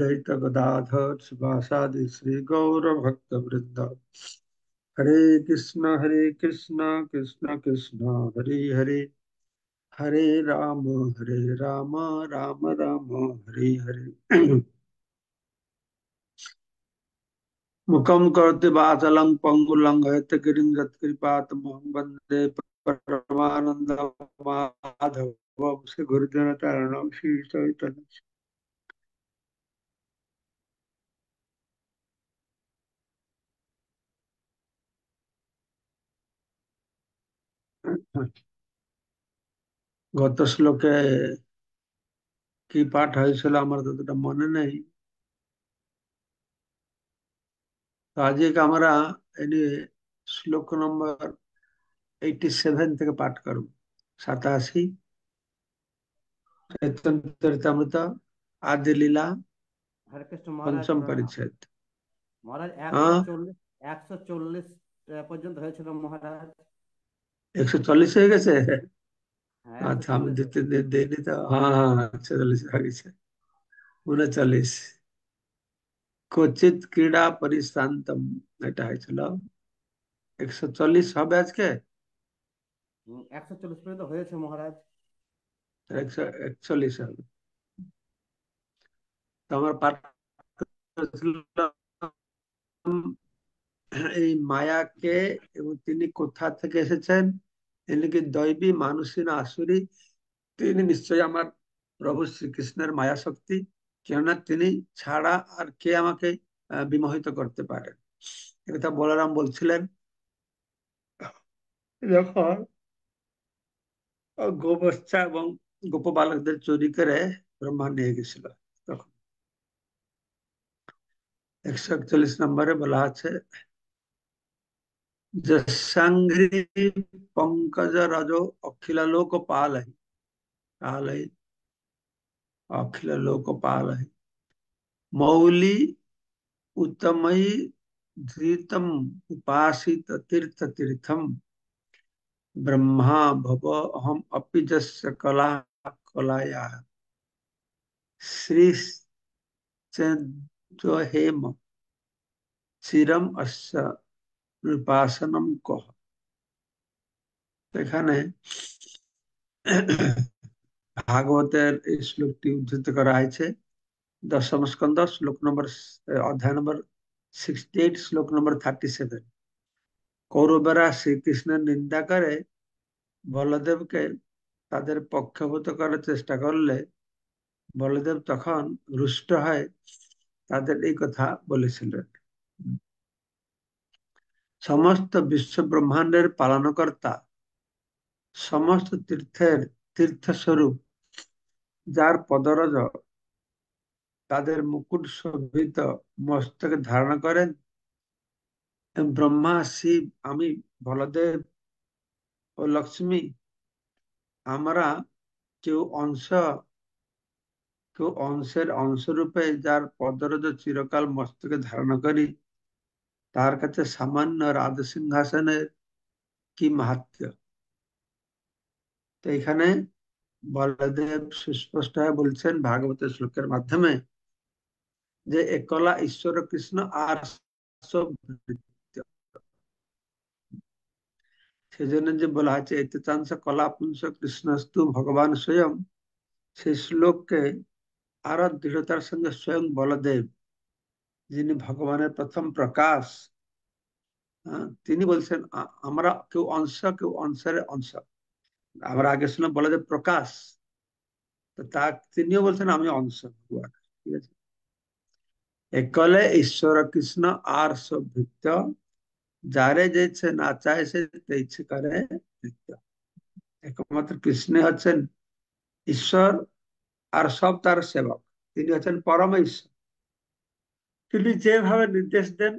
द्वैत गदाधर शिवासादि श्री गौर भक्त वृंद। हरे कृष्ण कृष्ण कृष्ण हरे हरे, हरे राम राम राम हरे हरे। मुखम करोति वाचालं पंगुलं हयतगिरिं यत्कृपातमहं वन्दे परमानंद माधव श्री गुरुजन चरणं श्री चैतन्य। গত শ্লোকে কি পাঠ হয়েছিল আমার ততটা মনে নেই। তো আজকে আমরা এনে শ্লোক নম্বর 87 থেকে পাঠ করব। 87 चैतन्य चरितमृत आदि लीला हरे कृष्ण महाराज पंचम प्रणाम। परिच्छेद। महाराज हाँ 140 140 পর্যন্ত হয়েছিল মহারাজ। 140 হয়ে গেছে। হ্যাঁ আচ্ছা আমি 140 দ্বিতীয় দিন দেইনি তো। হ্যাঁ হ্যাঁ 46 হয়ে গেছে। 39 क्वचित क्रीड़ा परिश्रांतम এটা হয়েছিল। 140 হবে আজকে। 140 পর্যন্ত হয়েছে মহারাজ। 141 হবে। তো আমার পাঠ করেছিলাম এই মায়াকে, এবং তিনি কোথা থেকে এসেছেন, তিনি কি দৈবী মানুষী না আসুরি, তিনি নিশ্চয়ই আমার প্রভু শ্রীকৃষ্ণের মায়া শক্তি, কেননা তিনি ছাড়া আর কে আমাকে বিমোহিত করতে পারে। এটা বলরাম বলছিলেন যখন গোবৎসা এবং গোপবালকদের চুরি করে ব্রহ্মা নিয়ে গেছিল তখন। 141 নম্বরে বলা আছে, যশাঙ্ঘ্রি পঙ্কজ রজো অখিল লোক পালহি কালহি অখিল লোক পালহি মৌলি उत्तमयि धृतम उपासित तीर्थ तीर्थम ब्रह्मा भव अहम अपि जस्य कला कलाया श्री हेम চিরম অস্য নৃপাসনম কহ। এখানে ভাগবতের এই শ্লোকটি উদ্ধৃত করা হয়েছে। দশম স্কন্ধ শ্লোক নম্বর অধ্যায় নম্বর 68 শ্লোক নম্বর 37। কৌরবেরা শ্রীকৃষ্ণের নিন্দা করে বলদেবকে তাদের পক্ষভূত করার চেষ্টা করলে বলদেব তখন রুষ্ট হয় তাদের এই কথা বলেছিলেন। সমস্ত বিশ্ব ব্রহ্মাণ্ডের পালনকর্তা, সমস্ত তীর্থের তীর্থস্বরূপ, যার পদরজ তাদের মুকুট শোভিত মস্তকে ধারণ করেন, ব্রহ্মা শিব আমি বলদেব ও লক্ষ্মী আমরা কেউ অংশ কেউ অংশের অংশরূপে যার পদরজ চিরকাল মস্তকে ধারণ করি, তার কাছে সামান্য রাজসিংহাসনের কি মাহাত্ম্য। তো এখানে বলদেব সুস্পষ্ট বলছেন ভাগবতের শ্লোকের মাধ্যমে যে একলা ঈশ্বর কৃষ্ণ আর সব ভৃত্য। সেজন্য যে বলা হয়েছে এতে চাংশ কলা পুংস কৃষ্ণস্তু ভগবান স্বয়ং, সেই শ্লোককে আরো দৃঢ়তার সঙ্গে স্বয়ং বলদেব, যিনি ভগবানের প্রথম প্রকাশ, তিনি বলছেন আমরা কেউ অংশ কেউ অংশের অংশ। আমরা আগে শুনলাম বলদেব প্রকাশ, তো তা তিনিও বলছেন আমি অংশ ভগবান। ঠিক আছে, একলে ঈশ্বর কৃষ্ণ আর সব ভৃত্য, যারে যে ইচ্ছে না চায় সে ইচ্ছে করে ভৃত্য। একমাত্র কৃষ্ণ হচ্ছেন ঈশ্বর, আর সব তার সেবক। তিনি হচ্ছেন পরম ঈশ্বর। তিনি যেভাবে নির্দেশ দেন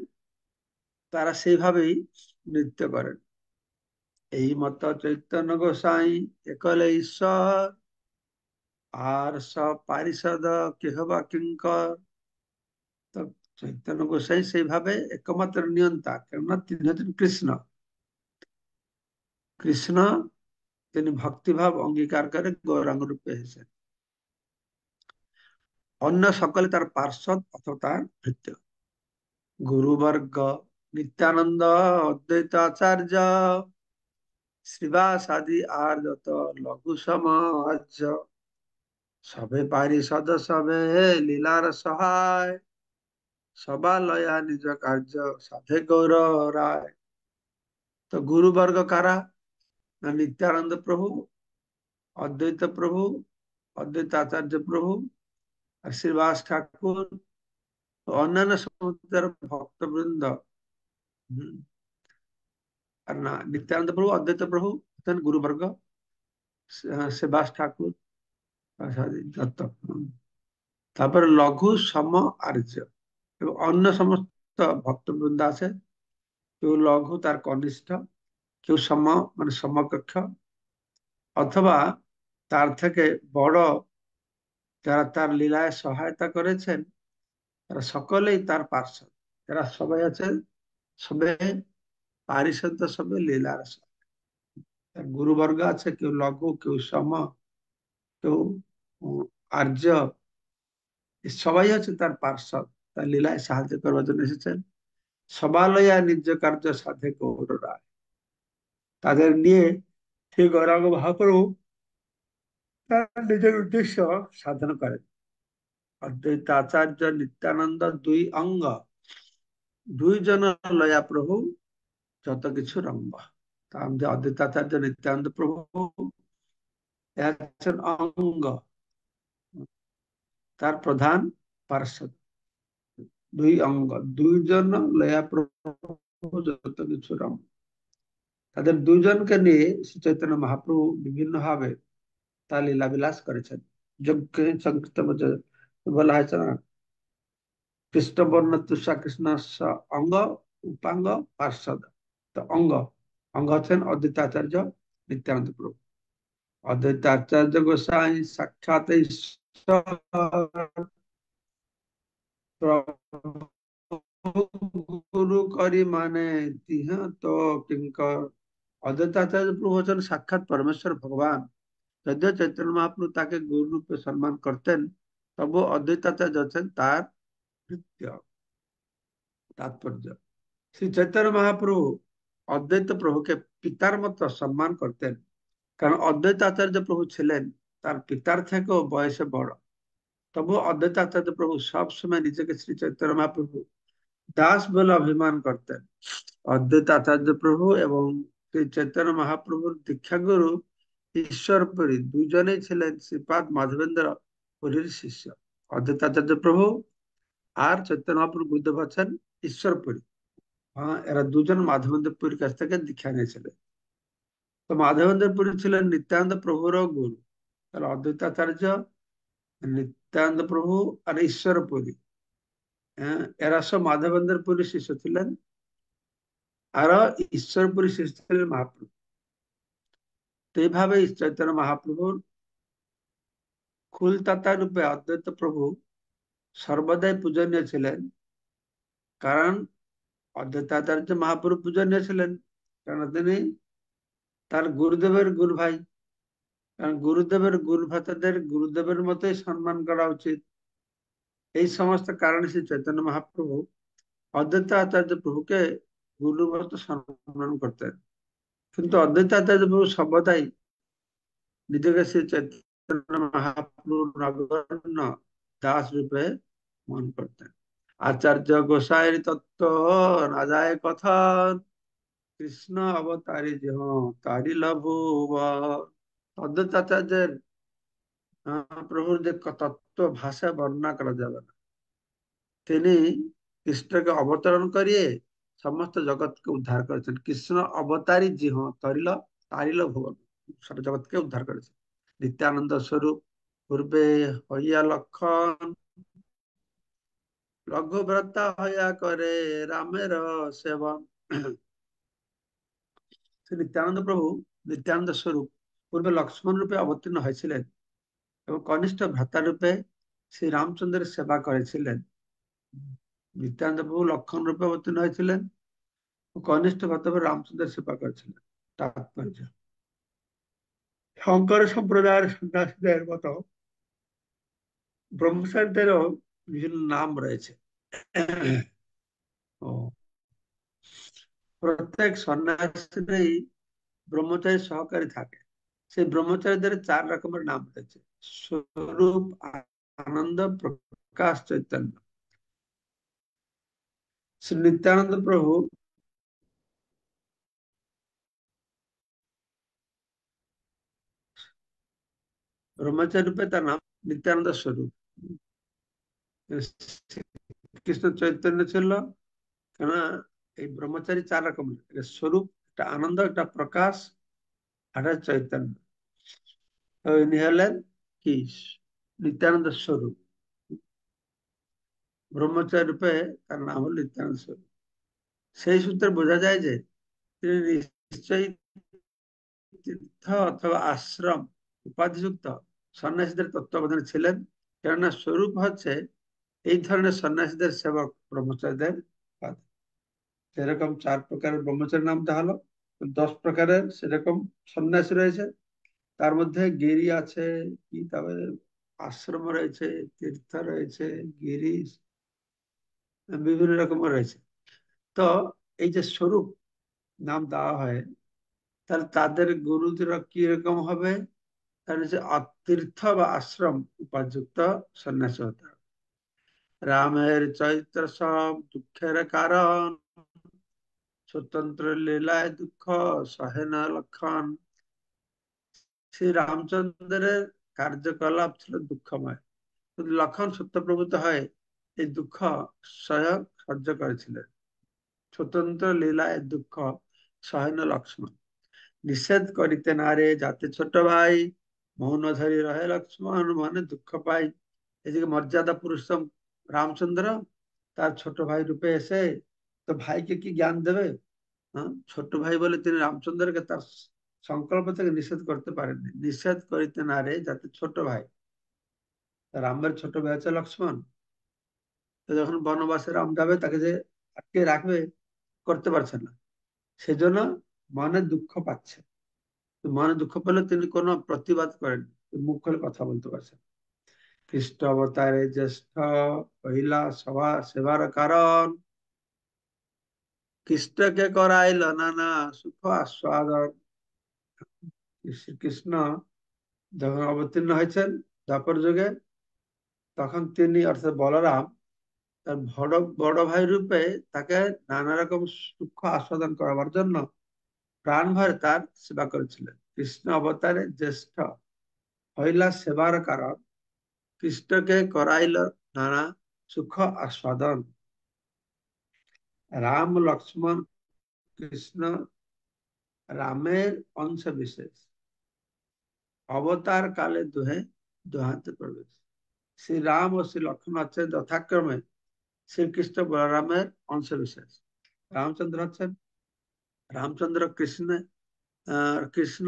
তারা সেইভাবেই নৃত্য করেন। এই মত চৈতন্য গোসাই একলে ঈশ্বর, আর সব পারিষদ কেহ বা কিঙ্কর। তো চৈতন্য গোসাই সেইভাবে একমাত্র নিয়ন্তা, কেননা তিনি হচ্ছেন কৃষ্ণ। কৃষ্ণ তিনি ভক্তিভাব অঙ্গীকার করে গৌরাঙ্গ রূপে এসেছেন। অন্য সকলে তার পার্শ্বদ অথবা তার ভৃত্য। গুরুবর্গ নিত্যানন্দ অদ্বৈত আচার্য শ্রীবাস আদি আর যত লঘু সমাজ সবে পারিষদ সবে লীলার সহায় সবা লয়া নিজ কার্য সাধে গৌর রায়। তো গুরুবর্গ কারা? না নিত্যানন্দ প্রভু, অদ্বৈত প্রভু, অদ্বৈত আচার্য প্রভু আর শ্রীবাস ঠাকুর, অন্যান্য সমস্ত ভক্তবৃন্দ। হুম, আর না নিত্যানন্দ প্রভু, অদ্বৈত প্রভু হচ্ছেন গুরুবর্গ, শ্রীবাস ঠাকুর, দত্ত। তারপরে লঘু সম আর্য এবং অন্য সমস্ত ভক্তবৃন্দ আছে। কেউ লঘু তার কনিষ্ঠ, কেউ সম মানে সমকক্ষ, অথবা তার থেকে বড় যারা তার লীলায় সহায়তা করেছেন, তারা সকলেই তার পার্শ্বদ। এরা সবাই আছেন সবে পারিষদ সবে লীলার সহায়। তার গুরুবর্গ আছে, কেউ লঘু, কেউ সম, কেউ আর্য, সবাই হচ্ছে তার পার্শ্বদ, তার লীলায় সাহায্য করবার জন্য এসেছেন। সবালয়া নিজ কার্য সাধে গৌর রায়। তাদের নিয়ে শ্রী গৌরাঙ্গ মহাপ্রভু তার নিজের উদ্দেশ্য সাধন করেন। অদ্বৈত আচার্য নিত্যানন্দ দুই অঙ্গ, দুইজন লয়া প্রভু যত কিছু রঙ্গ। তা আমাদের অদ্বৈত আচার্য নিত্যানন্দ প্রভু এরা হচ্ছেন অঙ্গ, তার প্রধান পার্শ্বদ। দুই অঙ্গ, দুইজন লয়া প্রভু যত কিছু রঙ্গ। তাদের দুইজনকে নিয়ে শ্রী চৈতন্য মহাপ্রভু বিভিন্ন ভাবে তা লীলা বিলাস করেছেন। যজ্ঞ সংকৃত বলা হয়েছে না, কৃষ্ণ বর্ণ তুষা কৃষ্ণ অঙ্গ উপাঙ্গ পার্শ্বদ। তো অঙ্গ, অঙ্গ হচ্ছেন অদ্বৈতাচার্য নিত্যানন্দ প্রভু। অদ্বৈতাচার্য গোসাই সাক্ষাৎ ঈশ্বর গুরু করি মানে তিহ তো কিঙ্কর। অদ্বৈতাচার্য প্রভু হচ্ছেন সাক্ষাৎ পরমেশ্বর ভগবান। যদিও চৈতন্য মহাপ্রভু তাকে গুরু রূপে সম্মান করতেন, তবু অদ্বৈতাচার্য হচ্ছেন তার ভৃত্য। তাৎপর্য, শ্রী চৈতন্য মহাপ্রভু অদ্বৈত প্রভুকে পিতার মতো সম্মান করতেন, কারণ অদ্বৈত আচার্য প্রভু ছিলেন তার পিতার থেকেও বয়সে বড়। তবু অদ্বৈত আচার্য প্রভু সবসময় নিজেকে শ্রী চৈতন্য মহাপ্রভু দাস বলে অভিমান করতেন। অদ্বৈত আচার্য প্রভু এবং শ্রী চৈতন্য মহাপ্রভুর দীক্ষাগুরু ঈশ্বরপুরী দুজনেই ছিলেন শ্রীপাদ মাধবেন্দ্র পুরীর শিষ্য। অদ্বৈত আচার্য প্রভু আর চৈতন্য মহাপ্রভু গুরুদেব হচ্ছেন ঈশ্বরপুরী। হ্যাঁ, এরা দুজন মাধবেন্দ্র পুরীর কাছ থেকে দীক্ষা নিয়েছিলেন। তো মাধবেন্দ্র পুরী ছিলেন নিত্যানন্দ প্রভুরও গুরু। তাহলে অদ্বৈতাচার্য, নিত্যানন্দ প্রভু আর ঈশ্বরপুরী, হ্যাঁ, এরা সব মাধবেন্দ্র পুরীর শিষ্য ছিলেন। আর ঈশ্বরপুরী শিষ্য ছিলেন মহাপ্রভু। তো এইভাবে চৈতন্য মহাপ্রভুর কুলতাতা রূপে অদ্বৈত প্রভু সর্বদাই পূজনীয় ছিলেন। কারণ অদ্বৈতাচার্য মহাপ্রভু পূজনীয় ছিলেন কারণ তিনি তার গুরুদেবের গুরু ভাই। কারণ গুরুদেবের গুরু ভ্রাতাদের গুরুদেবের মতোই সম্মান করা উচিত। এই সমস্ত কারণে শ্রী চৈতন্য মহাপ্রভু অদ্বৈত আচার্য প্রভুকে গুরুর মতো সম্মান করতেন। কিন্তু অদ্বৈত আচার্য প্রভু সর্বদাই নিজেকে শ্রী চৈতন্য মহাপ্রভুর নগণ্য দাস রূপে মন করতেন। আচার্য গোসাইয়ের তত্ত্ব না যায় কথন, কৃষ্ণ অবতারি যেহ তারি লভুব। অদ্বৈত আচার্যের প্রভুর যে তত্ত্ব ভাষায় বর্ণনা করা যাবে না। তিনি কৃষ্ণকে অবতরণ করিয়ে সমস্ত জগৎকে উদ্ধার করেছেন। কৃষ্ণ অবতারী জিহ তরিল তারিল ভুবন, সারা জগৎকে উদ্ধার করেছেন। নিত্যানন্দ স্বরূপ পূর্বে হইয়া লক্ষণ, লঘুব্রতা হইয়া করে রামের সেবন। নিত্যানন্দ প্রভু নিত্যানন্দ স্বরূপ পূর্বে লক্ষ্মণ রূপে অবতীর্ণ হয়েছিলেন এবং কনিষ্ঠ ভ্রাতা রূপে শ্রী রামচন্দ্রের সেবা করেছিলেন। নিত্যানন্দ প্রভু লক্ষণ রূপে অবতীর্ণ হয়েছিলেন, কনিষ্ঠ ভ্রাতা রামচন্দ্রের সেবা করেছিলেন। তাৎপর্য, শঙ্কর সম্প্রদায়ের সন্ন্যাসীদের মতো ব্রহ্মচারীদেরও বিভিন্ন নাম রয়েছে। ও, প্রত্যেক সন্ন্যাসীরই ব্রহ্মচারী সহকারী থাকে। সেই ব্রহ্মচারীদের 4 রকমের নাম রয়েছে: স্বরূপ, আনন্দ, প্রকাশ, চৈতন্য। শ্রী নিত্যানন্দ প্রভু ব্রহ্মচারী রূপে তার নাম নিত্যানন্দ স্বরূপ। কৃষ্ণ চৈতন্য ছিল, কেন এই ব্রহ্মচারী 4 রকমের: একটা স্বরূপ, একটা আনন্দ, একটা প্রকাশ, আর একটা চৈতন্য। তো ইনি হলেন কি নিত্যানন্দ স্বরূপ। ব্রহ্মচারী রূপে তার নাম হল নিত্যানন্দ স্বরূপ। সেই সূত্রে বোঝা যায় যে তিনি নিশ্চয়ই তীর্থ অথবা আশ্রম উপাধিযুক্ত সন্ন্যাসীদের তত্ত্বাবধানে ছিলেন, কেননা স্বরূপ হচ্ছে এই ধরনের সন্ন্যাসীদের সেবক ব্রহ্মচারীদের পদ। যেরকম 4 প্রকারের ব্রহ্মচারীর নাম দেওয়া হলো, 10 প্রকারের সেরকম সন্ন্যাসী রয়েছে। তার মধ্যে গিরি আছে, কি তবে আশ্রম রয়েছে, তীর্থ রয়েছে, গিরি, বিভিন্ন রকমের রয়েছে। তো এই যে স্বরূপ নাম দেওয়া হয়, তাহলে তাদের গুরুদের কি রকম হবে? তাহলে যে তীর্থ বা আশ্রম উপাযুক্ত সন্ন্যাসী হতে হবে। রামের চরিত্র সব দুঃখের কারণ, স্বতন্ত্র লীলায় দুঃখ সহে না লক্ষণ। শ্রী রামচন্দ্রের কার্যকলাপ ছিল দুঃখময়, কিন্তু লক্ষণ সত্যপ্রভূত হয় এই দুঃখ স্বয়ং সহ্য করেছিলেন। স্বতন্ত্র লীলায় দুঃখ সহে না লক্ষ্মণ। নিষেধ করিতে না রে যাতে ছোট ভাই, মৌন ধরি রহে লক্ষ্মণ মনে দুঃখ পাই। এদিকে মর্যাদা পুরুষোত্তম রামচন্দ্র তার ছোট ভাই রূপে এসে তো ভাইকে কি জ্ঞান দেবে? হ্যাঁ, ছোট ভাই বলে তিনি রামচন্দ্রকে তার সংকল্প থেকে নিষেধ করতে পারেননি। নিষেধ করিতে না রে যাতে ছোট ভাই, রামের ছোট ভাই হচ্ছে লক্ষ্মণ। তো যখন বনবাসে রাম যাবে, তাকে যে আটকে রাখবে, করতে পারছে না, সেজন্য মনে দুঃখ পাচ্ছে। তো মনে দুঃখ পেলে তিনি কোনো প্রতিবাদ করেন, মুখ খুলে কথা বলতে পারছেন। খ্রিস্ট অবতারে জ্যেষ্ঠ পহিলা সভা সেবার কারণ, কৃষ্ণকে করাইল নানা সুখ আস্বাদন। শ্রীকৃষ্ণ যখন অবতীর্ণ হয়েছেন দ্বাপর যুগে, তখন তিনি অর্থাৎ বলরাম তার বড় বড় ভাই রূপে তাকে নানা রকম সুখ আস্বাদন করাবার জন্য প্রাণ ভরে তার সেবা করেছিলেন। কৃষ্ণ অবতারে জ্যেষ্ঠ হইলা সেবার কারণ, কৃষ্ণকে করাইল নানা সুখ আস্বাদন। রাম লক্ষ্মণ কৃষ্ণ রামের অংশ বিশেষ, অবতার কালে দুহে দুহান্তে প্রবেশ। শ্রী রাম ও শ্রী লক্ষ্মণ হচ্ছেন যথাক্রমে শ্রীকৃষ্ণ বলরামের অংশ বিশেষ। রামচন্দ্র হচ্ছেন কৃষ্ণ, কৃষ্ণ,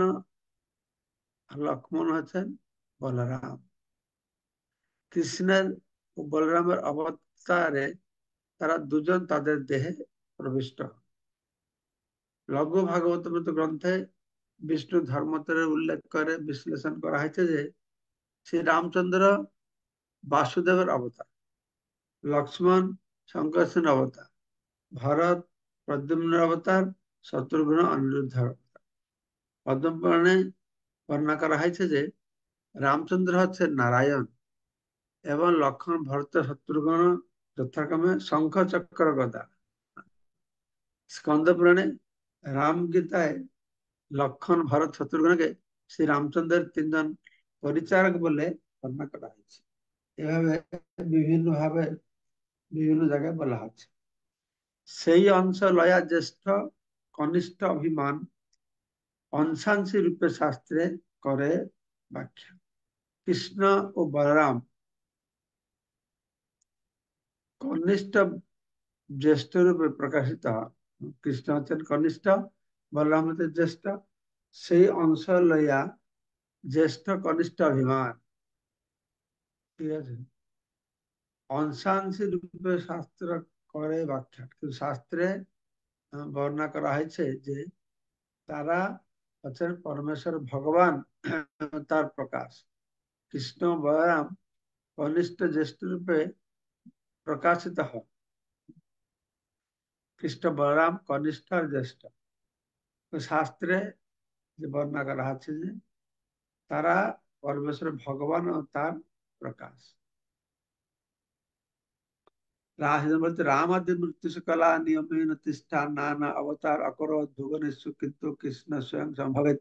লক্ষ্মণ হচ্ছেন বলরাম। কৃষ্ণের ও বলরামের অবতারে তারা দুজন তাদের দেহে প্রবিষ্ট হন। লঘু ভাগবত গ্রন্থে বিষ্ণু ধর্মোত্তরের উল্লেখ করে বিশ্লেষণ করা হয়েছে যে শ্রী রামচন্দ্র বাসুদেবের অবতার, লক্ষ্মণ শঙ্করসেন অবতার, ভরত প্রদ্যুম্নের অবতার, শত্রুঘ্ন অনিরুদ্ধের অবতার। পদ্মপুরাণে বর্ণনা করা হয়েছে যে রামচন্দ্র হচ্ছেন নারায়ণ এবং লক্ষ্মণ ভরত শত্রুঘ্ন যথাক্রমে শঙ্খ চক্র গদা। স্কন্দ পুরাণে রাম গীতায় লক্ষণ ভরত শত্রুঘ্নকে শ্রী রামচন্দ্রের 3জন পরিচারক বলে বর্ণনা করা হয়েছে। এভাবে বিভিন্ন ভাবে বিভিন্ন জায়গায় বলা হচ্ছে। সেই অংশ লয়া জ্যেষ্ঠ কনিষ্ঠ অভিমান, অংশাংশী রূপে শাস্ত্রে করে ব্যাখ্যা। কৃষ্ণ ও বলরাম কনিষ্ঠ জ্যেষ্ঠ রূপে প্রকাশিত হয়। কৃষ্ণ হচ্ছেন কনিষ্ঠ, বলরাম হচ্ছেন জ্যেষ্ঠ। সেই অংশ লইয়া জ্যেষ্ঠ কনিষ্ঠ অভিমান, ঠিক আছে, অংশাংশী রূপে শাস্ত্র করে ব্যাখ্যা। কিন্তু শাস্ত্রে বর্ণনা করা হয়েছে যে তারা হচ্ছেন পরমেশ্বর ভগবান, তার প্রকাশ। কৃষ্ণ বলরাম কনিষ্ঠ জ্যেষ্ঠ রূপে প্রকাশিত হয়। কৃষ্ণ বলরাম কনিষ্ঠ আর জ্যেষ্ঠ। তো শাস্ত্রে যে বর্ণনা করা আছে যে তারা পরমেশ্বর ভগবান ও তার প্রকাশ। বলতে রাম আদি মৃত্যু কলা নিয়মেন তিষ্ঠা নানা অবতার অকরোৎ ভুবনেশ্বর কিন্তু কৃষ্ণ স্বয়ং সম্ভবেত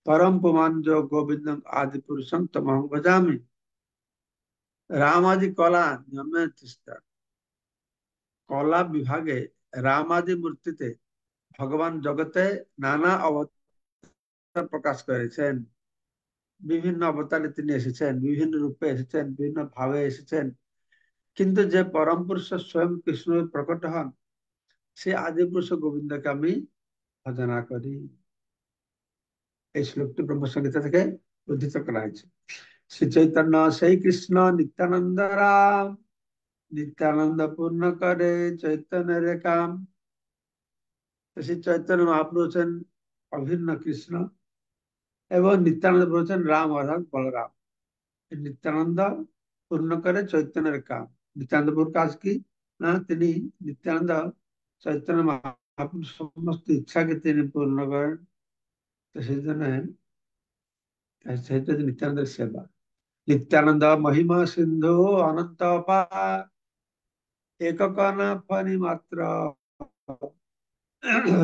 परम पुमान जो गोविंद आदि पुरुषं तमहं भजामि। रामादि कला नियमे तिष्ठा। कला विभागे रामादि मूर्तिते भगवान जगते नाना अवतार प्रकाश करेছেন। বিভিন্ন অবতারে তিনি এসেছেন, বিভিন্ন রূপে এসেছেন, বিভিন্ন ভাবে এসেছেন। কিন্তু যে পরম পুরুষ স্বয়ং কৃষ্ণ প্রকট হন, সে আদি পুরুষ গোবিন্দকে আমি ভজনা করি। এই শ্লোকটি ব্রহ্মসংহিতা থেকে উদ্ধৃত করা হয়েছে। শ্রী চৈতন্য সেই কৃষ্ণ নিত্যানন্দ রাম, নিত্যানন্দ পূর্ণ করে চৈতন্যের কাম। শ্রী চৈতন্য মহাপ্রভু হচ্ছেন অভিন্ন কৃষ্ণ এবং নিত্যানন্দ প্রভু হচ্ছেন রাম অর্থাৎ বলরাম। নিত্যানন্দ পূর্ণ করে চৈতন্যের কাম। নিত্যানন্দ প্রভুর কাজ কি না, তিনি নিত্যানন্দ চৈতন্য মহাপ্রভুর সমস্ত ইচ্ছাকে তিনি পূর্ণ করেন। তো সেই জন্য সেটা নিত্যানন্দের সেবা। नित्यानंद महिमा सिंधु अनंत अपार एकक न फनि मात्र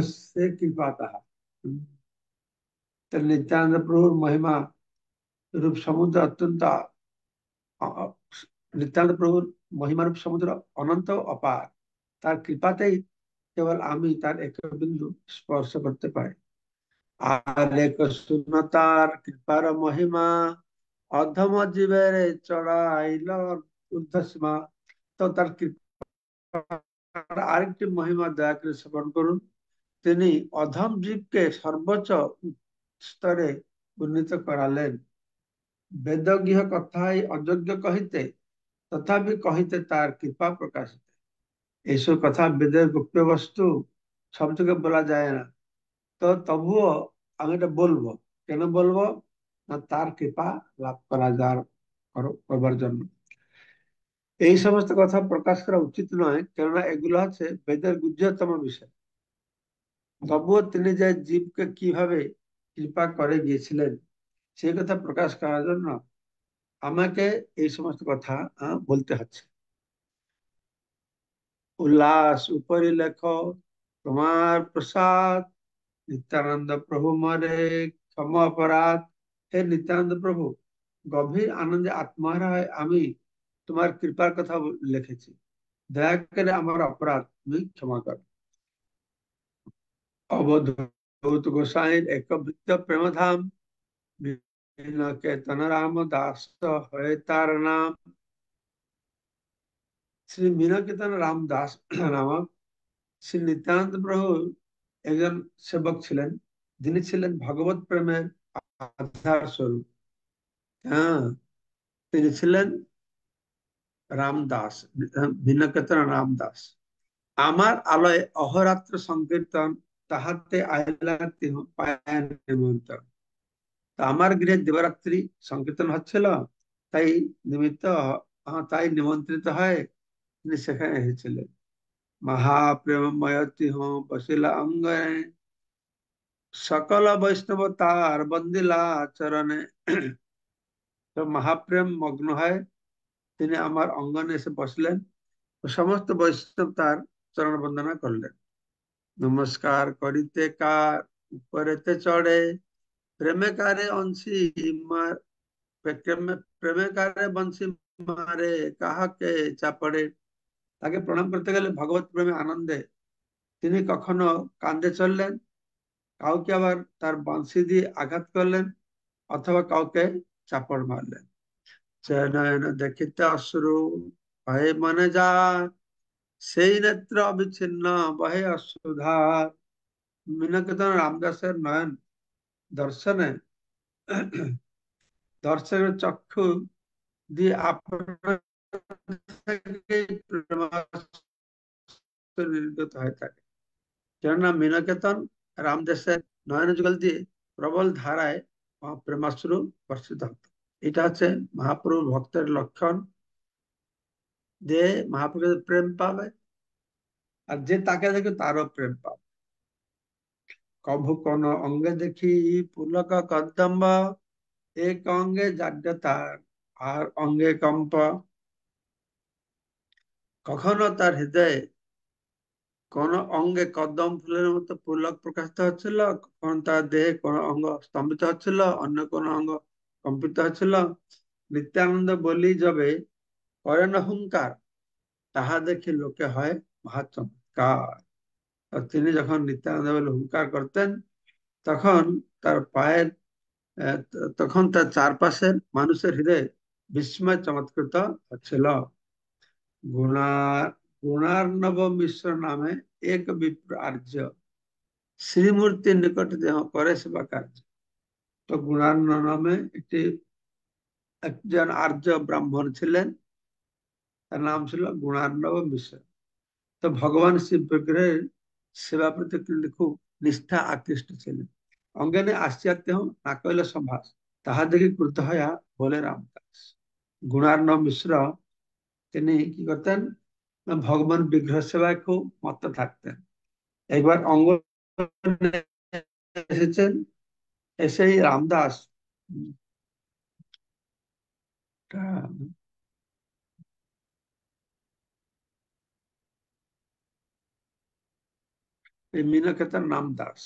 से कृपाता। तो नित्यानंद प्रभु महिमा रूप समुद्र अत्यंत नित्यानंद प्रभु महिमा रूप समुद्र अनंत अपार तार कृपाते केवल आमी तार एक बिंदु स्पर्श करते पाए। আর এক শূন্যতার কৃপার মহিমা অধম জীবের চড়াইল ঊর্ধ্বসীমা। তো তার কৃপার আরেকটি মহিমা দয়া করে শ্রবণ করুন। তিনি অধম জীবকে সর্বোচ্চ স্তরে উন্নীত করালেন। বেদ গৃহ কথাই অযোগ্য কহিতে তথাপি কহিতে তার কৃপা প্রকাশিত। এইসব কথা বেদের গুপ্ত বস্তু সব থেকে বলা যায় না, তো তবুও আমি এটা বলবো। কেন বলবো না, তার কৃপা লাভ করা যার করবার জন্য। এই সমস্ত কথা প্রকাশ করা উচিত নয়, কেননা এগুলো হচ্ছে বেদের গুহ্যতম বিষয়। তবুও তিনি যে জীবকে কিভাবে কৃপা করে গিয়েছিলেন সেই কথা প্রকাশ করার জন্য আমাকে এই সমস্ত কথা বলতে হচ্ছে। উল্লাস উপরি লেখ তোমার প্রসাদ, নিত্যানন্দ প্রভু মরে ক্ষম অপরাধ। হে নিত্যানন্দ প্রভু, গভীর আনন্দে আত্মহারা হয়ে আমি তোমার কৃপার কথা লিখেছি। দয়া করে আমার অপরাধ তুমি ক্ষমা কর। অবধূত গোসাইর এক ভৃত্য প্রেমধাম, কেতন রাম দাস হয়ে তার নাম। শ্রী মীনকেতন রামদাস নামক শ্রী নিত্যানন্দ প্রভু একজন সেবক ছিলেন, যিনি ছিলেন ভগবত প্রেমের আধার স্বরূপ। হ্যাঁ, তিনি ছিলেন রামদাস, মীনকেতন রামদাস। আমার আলয় অহরাত্র সংকীর্তন, তাহাতে আইলা তিহ পায়ের নিমন্ত্রণ। তো আমার গৃহে দিবারাত্রি সংকীর্তন হচ্ছিল, তাই নিমিত্ত তাই নিমন্ত্রিত হয় তিনি সেখানে এসেছিলেন। মহাপ্রেমময় তিহ বসিলা অঙ্গে, সকল বৈষ্ণব তার বন্দিলা চরণে। তো মহাপ্রেম মগ্ন হয় তিনি আমার অঙ্গনে এসে বসলেন, সমস্ত বৈষ্ণব তার চরণ বন্দনা করলেন। নমস্কার করিতে কার উপরেতে চড়ে, প্রেমে কারে অংশী মার, প্রেমে কারে বংশী মারে কাহাকে চাপড়ে। তাকে প্রণাম করতে গেলে ভগবত প্রেমে আনন্দে তিনি কখনো কান্দে চললেন, কাউকে আবার তার বংশী দিয়ে আঘাত করলেন, অথবা কাউকে চাপড় মারলেন। নয়ন দেখিতে অশ্রু ভয়ে মনে যায়, সেই নেত্র অবিচ্ছিন্ন বহে অশ্রুধার। মীনকেতন রামদাসের নয়ন দর্শনে দর্শনের চক্ষু দিয়ে নির্গত হয়ে থাকে। কেননা মীনকেতন রামদাসের নয়ন যুগল দিয়ে প্রবল ধারায় প্রেমাশ্রু বর্ষিত হতো। এটা হচ্ছে মহাপ্রভু ভক্তের লক্ষণ। যে মহাপ্রভুর প্রেম পাবে, আর যে তাকে দেখে তারও প্রেম পাবে। কভু কোন অঙ্গে দেখি পুলক কদম্ব, এক অঙ্গে জাড্যতার আর অঙ্গে কম্প। কখনো তার হৃদয়ে কোন অঙ্গে কদম ফুলের মতো পুলক প্রকাশিত হচ্ছিল, কখন তার দেহে কোন অঙ্গ স্তম্ভিত হচ্ছিল, অন্য কোন অঙ্গ কম্পিত হচ্ছিল। নিত্যানন্দ বলি যবে করেন হুঙ্কার, তাহা দেখে লোকে হয় মহা চমৎকার। আর তিনি যখন নিত্যানন্দ বলে হুঙ্কার করতেন, তখন তার পায়ের তখন তার চারপাশের মানুষের হৃদয়ে বিস্ময় চমৎকৃত হচ্ছিল। গুণা গুণার্ণব মিশ্র নামে এক বিপ্র আর্য, শ্রীমূর্তির নিকটে দেহ করে সেবা কার্য। তো গুণার্ণ নামে একজন আর্য ব্রাহ্মণ ছিলেন, তার নাম ছিল গুণার্ণব মিশ্র। তো ভগবান শিব বিগ্রহের সেবা প্রতি তিনি খুব নিষ্ঠা আকৃষ্ট ছিলেন। অঙ্গনে আসিয়াতে না কইলে সম্ভাস, তাহা দেখে ক্রুদ্ধ হইয়া বলে রামদাস। গুণার্ণব মিশ্র তিনি কি করতেন না, ভগবান বিগ্রহ সেবায় খুব মত্ত থাকতেন। একবার অঙ্গনে এসেছেন, এসেই রামদাস এই মিনকেতন নাম দাস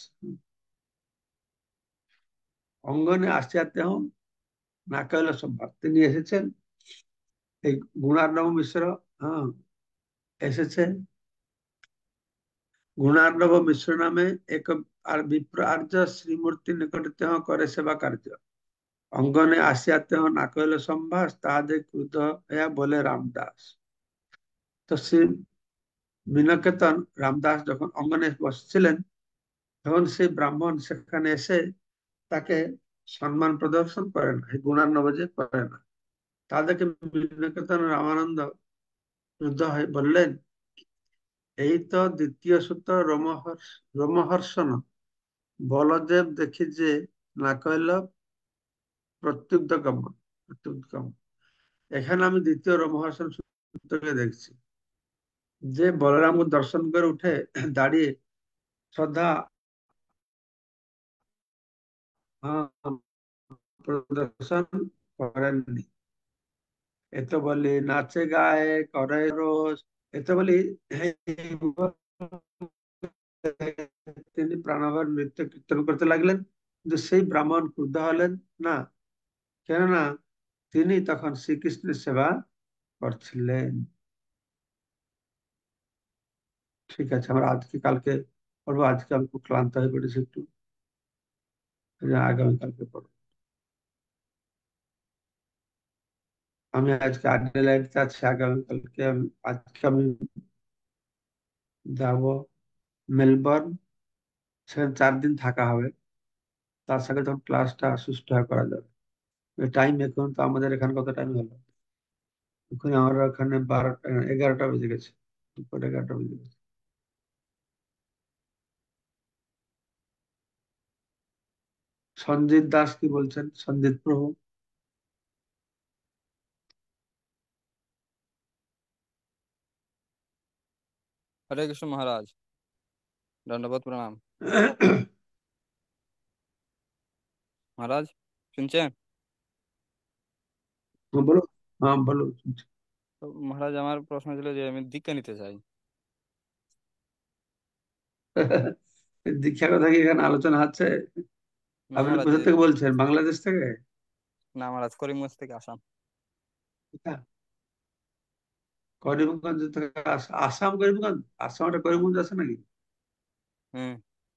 অঙ্গনে আসিয়াতে না কইলে সম্ভব, তিনি এসেছেন। এই গুণার্ণব মিশ্র, হ্যাঁ, এসেছে। গুণার্ণব মিশ্র নামে এক আর বিপ্র আর্য শ্রীমূর্তি নিকটে তেহ করে সেবা কার্য। অঙ্গনে আসিয়া তেহ না কইলে সম্ভাস, তাহাদের ক্রুদ্ধ হইয়া বলে রামদাস। তো শ্রী মিনকেতন রামদাস যখন অঙ্গনে বসছিলেন, তখন সেই ব্রাহ্মণ সেখানে এসে তাকে সম্মান প্রদর্শন করে না, এই গুণার্ণব যে করে না। তাদেরকে মিনকেতন রামানন্দ ক্রুদ্ধ হয়ে বললেন, এই তো দ্বিতীয় সূত্র রোমহর্ষণ, বলদেব দেখি যে না কইল প্রত্যুদ্গম প্রত্যুদ্গম। এখানে আমি দ্বিতীয় রোমহর্ষণ সূত্রকে দেখছি, যে বলরামকে দর্শন করে উঠে দাঁড়িয়ে শ্রদ্ধা প্রদর্শন করেননি। এ তো বলি নাচে গায়ে করে রোজ, এ তো বলি তিনি প্রাণভর নৃত্য কীর্তন করতে লাগলেন। কিন্তু সেই ব্রাহ্মণ ক্রুদ্ধ হলেন না, কেননা তিনি তখন শ্রীকৃষ্ণের সেবা করছিলেন। ঠিক আছে, আমরা আজকে কালকে পড়বো। আজকে আমি খুব ক্লান্ত হয়ে পড়েছি একটু, আগামীকালকে পড়বো। আমি আজকে অ্যাডিলেডে আছি, আগামীকালকে আজকে আমি যাব মেলবোর্ন, সেখানে 4 দিন থাকা হবে। তার সাথে তখন ক্লাসটা সুষ্ঠুভাবে করা যাবে। টাইম এখন তো আমাদের এখানে কত টাইম হলো, এখন আমরা ওখানে 11টা বেজে গেছে, দুপুর 11টা বেজে গেছে। সঞ্জিত দাস কি বলছেন, সঞ্জিত প্রভু? হরে কৃষ্ণ মহারাজ, দণ্ডবোধ প্রণাম। মহারাজ শুনছেন? বলো। হ্যাঁ বলো। তো মহারাজ, আমার প্রশ্ন ছিল যে আমি দীক্ষা নিতে চাই। দীক্ষার কথা কি এখানে আলোচনা আছে? না আপনি মহারাজ, কোথা থেকে বলছেন, বাংলাদেশ থেকে? না মহারাজ, করিমগঞ্জ থেকে আসাম। হ্যাঁ, করিমগঞ্জ থেকে আসাম, করিমগঞ্জ, আসাম একটা করিমগঞ্জ আছে নাকি? হুম।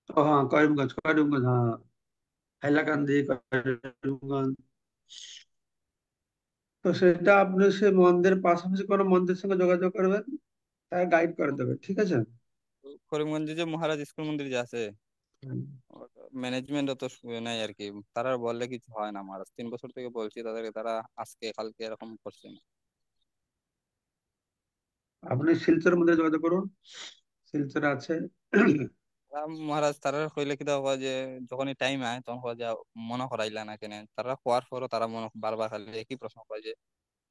ও হ্যাঁ, করিমগঞ্জ, করিমগঞ্জ, হ্যাঁ, হাইলাকান্দি, করিমগঞ্জ। তো সেটা আপনি সে মন্দিরের পাশাপাশি কোনো মন্দিরের সঙ্গে যোগাযোগ করবেন, তারা গাইড করে দেবে, ঠিক আছে? তো করিমগঞ্জে যে মহারাজ স্কুল মন্দির যে আছে, হুম। ম্যানেজমেন্ট অত নাই আর কি। তারা বললে কিছু হয় না মহারাজ, 3 বছর থেকে বলছি তাদেরকে, তারা আজকে কালকে এরকম করছে না। আপনি শিলচর মন্দিরে যোগাযোগ করুন, শিলচরে আছে। মহারাজ তারা কইলে কি দেওয়া যে যখনই টাইম আয় তখন কয় যে মনে করাইলা না কেন, তারা কোয়ার পরও তারা মনে বারবার খালি একই প্রশ্ন কয় যে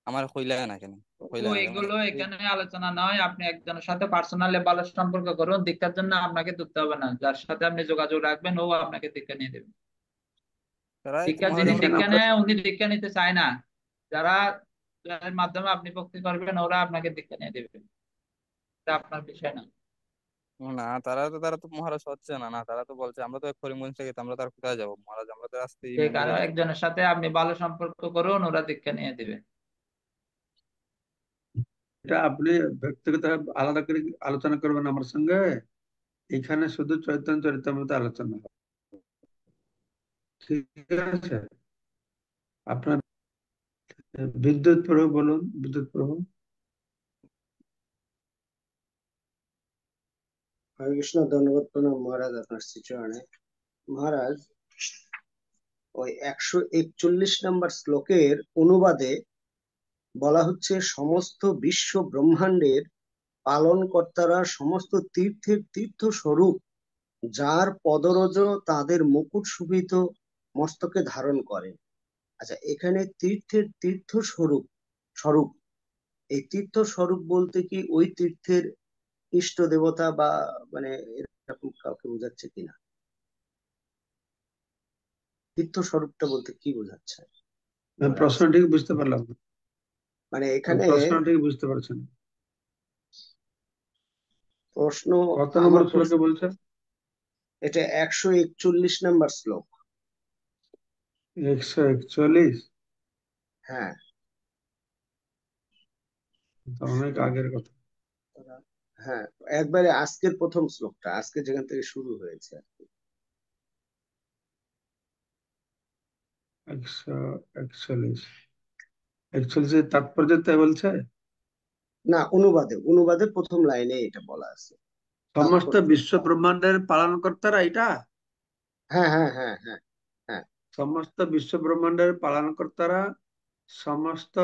আমার কইলা না কেন, ও কইলা না তোমার এগুলো এখানে আলোচনা নয়, আপনি একজনের সাথে পার্সোনালি ভালো সম্পর্ক করুন, দীক্ষার জন্য আপনাকে ধরতে হবে না, যার সাথে আপনি যোগাযোগ রাখবেন ও আপনাকে দীক্ষা নিয়ে দেবে। তারাই তো দীক্ষা মহারাজ যিনি আমরা। এখানে দীক্ষা আমরা নেয় উনি দীক্ষা নিতে চায় না, যারা যাদের মাধ্যমে আপনি ভক্তি করবেন ওরা আপনাকে দীক্ষা নিয়ে দেবে, এটা আপনার বিষয় না। না, তারা তো মহারাজ হচ্ছে না, না তারা তো বলছে আমরা তো করিমগঞ্জ থেকে, তো আমরা তার কোথায় যাবো মহারাজ, আমরা তো আসতে যে কারো ইমামবাড়ি যাব। একজনের সাথে আপনি ভালো সম্পর্ক করুন, ওরা দীক্ষা নিয়ে দেবে। এটা আপনি ব্যক্তিগত আলাদা করে আলোচনা করবেন আমার সঙ্গে। এখানে শুধু চৈতন্য চরিতামৃত আলোচনা হবে, ঠিক আছে? আপনার বিদ্যুৎ প্রভু বলুন, বিদ্যুৎ প্রভু। হরে কৃষ্ণ, ধন্যবাদ, প্রণাম মহারাজ আপনার শ্রীচরণে। মহারাজ, ওই 141 নম্বর শ্লোকের অনুবাদে বলা হচ্ছে, সমস্ত বিশ্ব ব্রহ্মাণ্ডের পালন কর্তারা সমস্ত তীর্থের তীর্থ স্বরূপ, যার পদরজ তাদের মুকুট শোভিত মস্তকে ধারণ করেন। আচ্ছা, এখানে তীর্থের তীর্থ স্বরূপ স্বরূপ এই তীর্থ স্বরূপ বলতে কি ওই তীর্থের ইষ্ট দেবতা বা মানে এরকম কাউকে বোঝাচ্ছে কিনা? তীর্থ স্বরূপটা বলতে কি বোঝাচ্ছে মহারাজ? প্রশ্ন ঠিক বুঝতে পারলাম না। মানে এখানে প্রশ্ন ঠিক বুঝতে পারছেন? প্রশ্ন, কত আমার নম্বর প্রশ্ন, শ্লোকে বলছে? এটা 141 নম্বর শ্লোক। 141? হ্যাঁ। অনেক আগের কথা। হ্যাঁ, একবারে আজকের প্রথম শ্লোকটা, আজকে যেখান থেকে শুরু হয়েছে আর কি। 141, 41 তাৎপর্য তাই বলছে? না, অনুবাদে অনুবাদে প্রথম লাইনে এটা বলা আছে, সমস্ত তাৎপর্য। বিশ্ব ব্রহ্মাণ্ডের পালন কর্তারা এটা? হ্যাঁ হ্যাঁ হ্যাঁ হ্যাঁ হ্যাঁ। সমস্ত বিশ্ব ব্রহ্মাণ্ডের পালন কর্তারা সমস্ত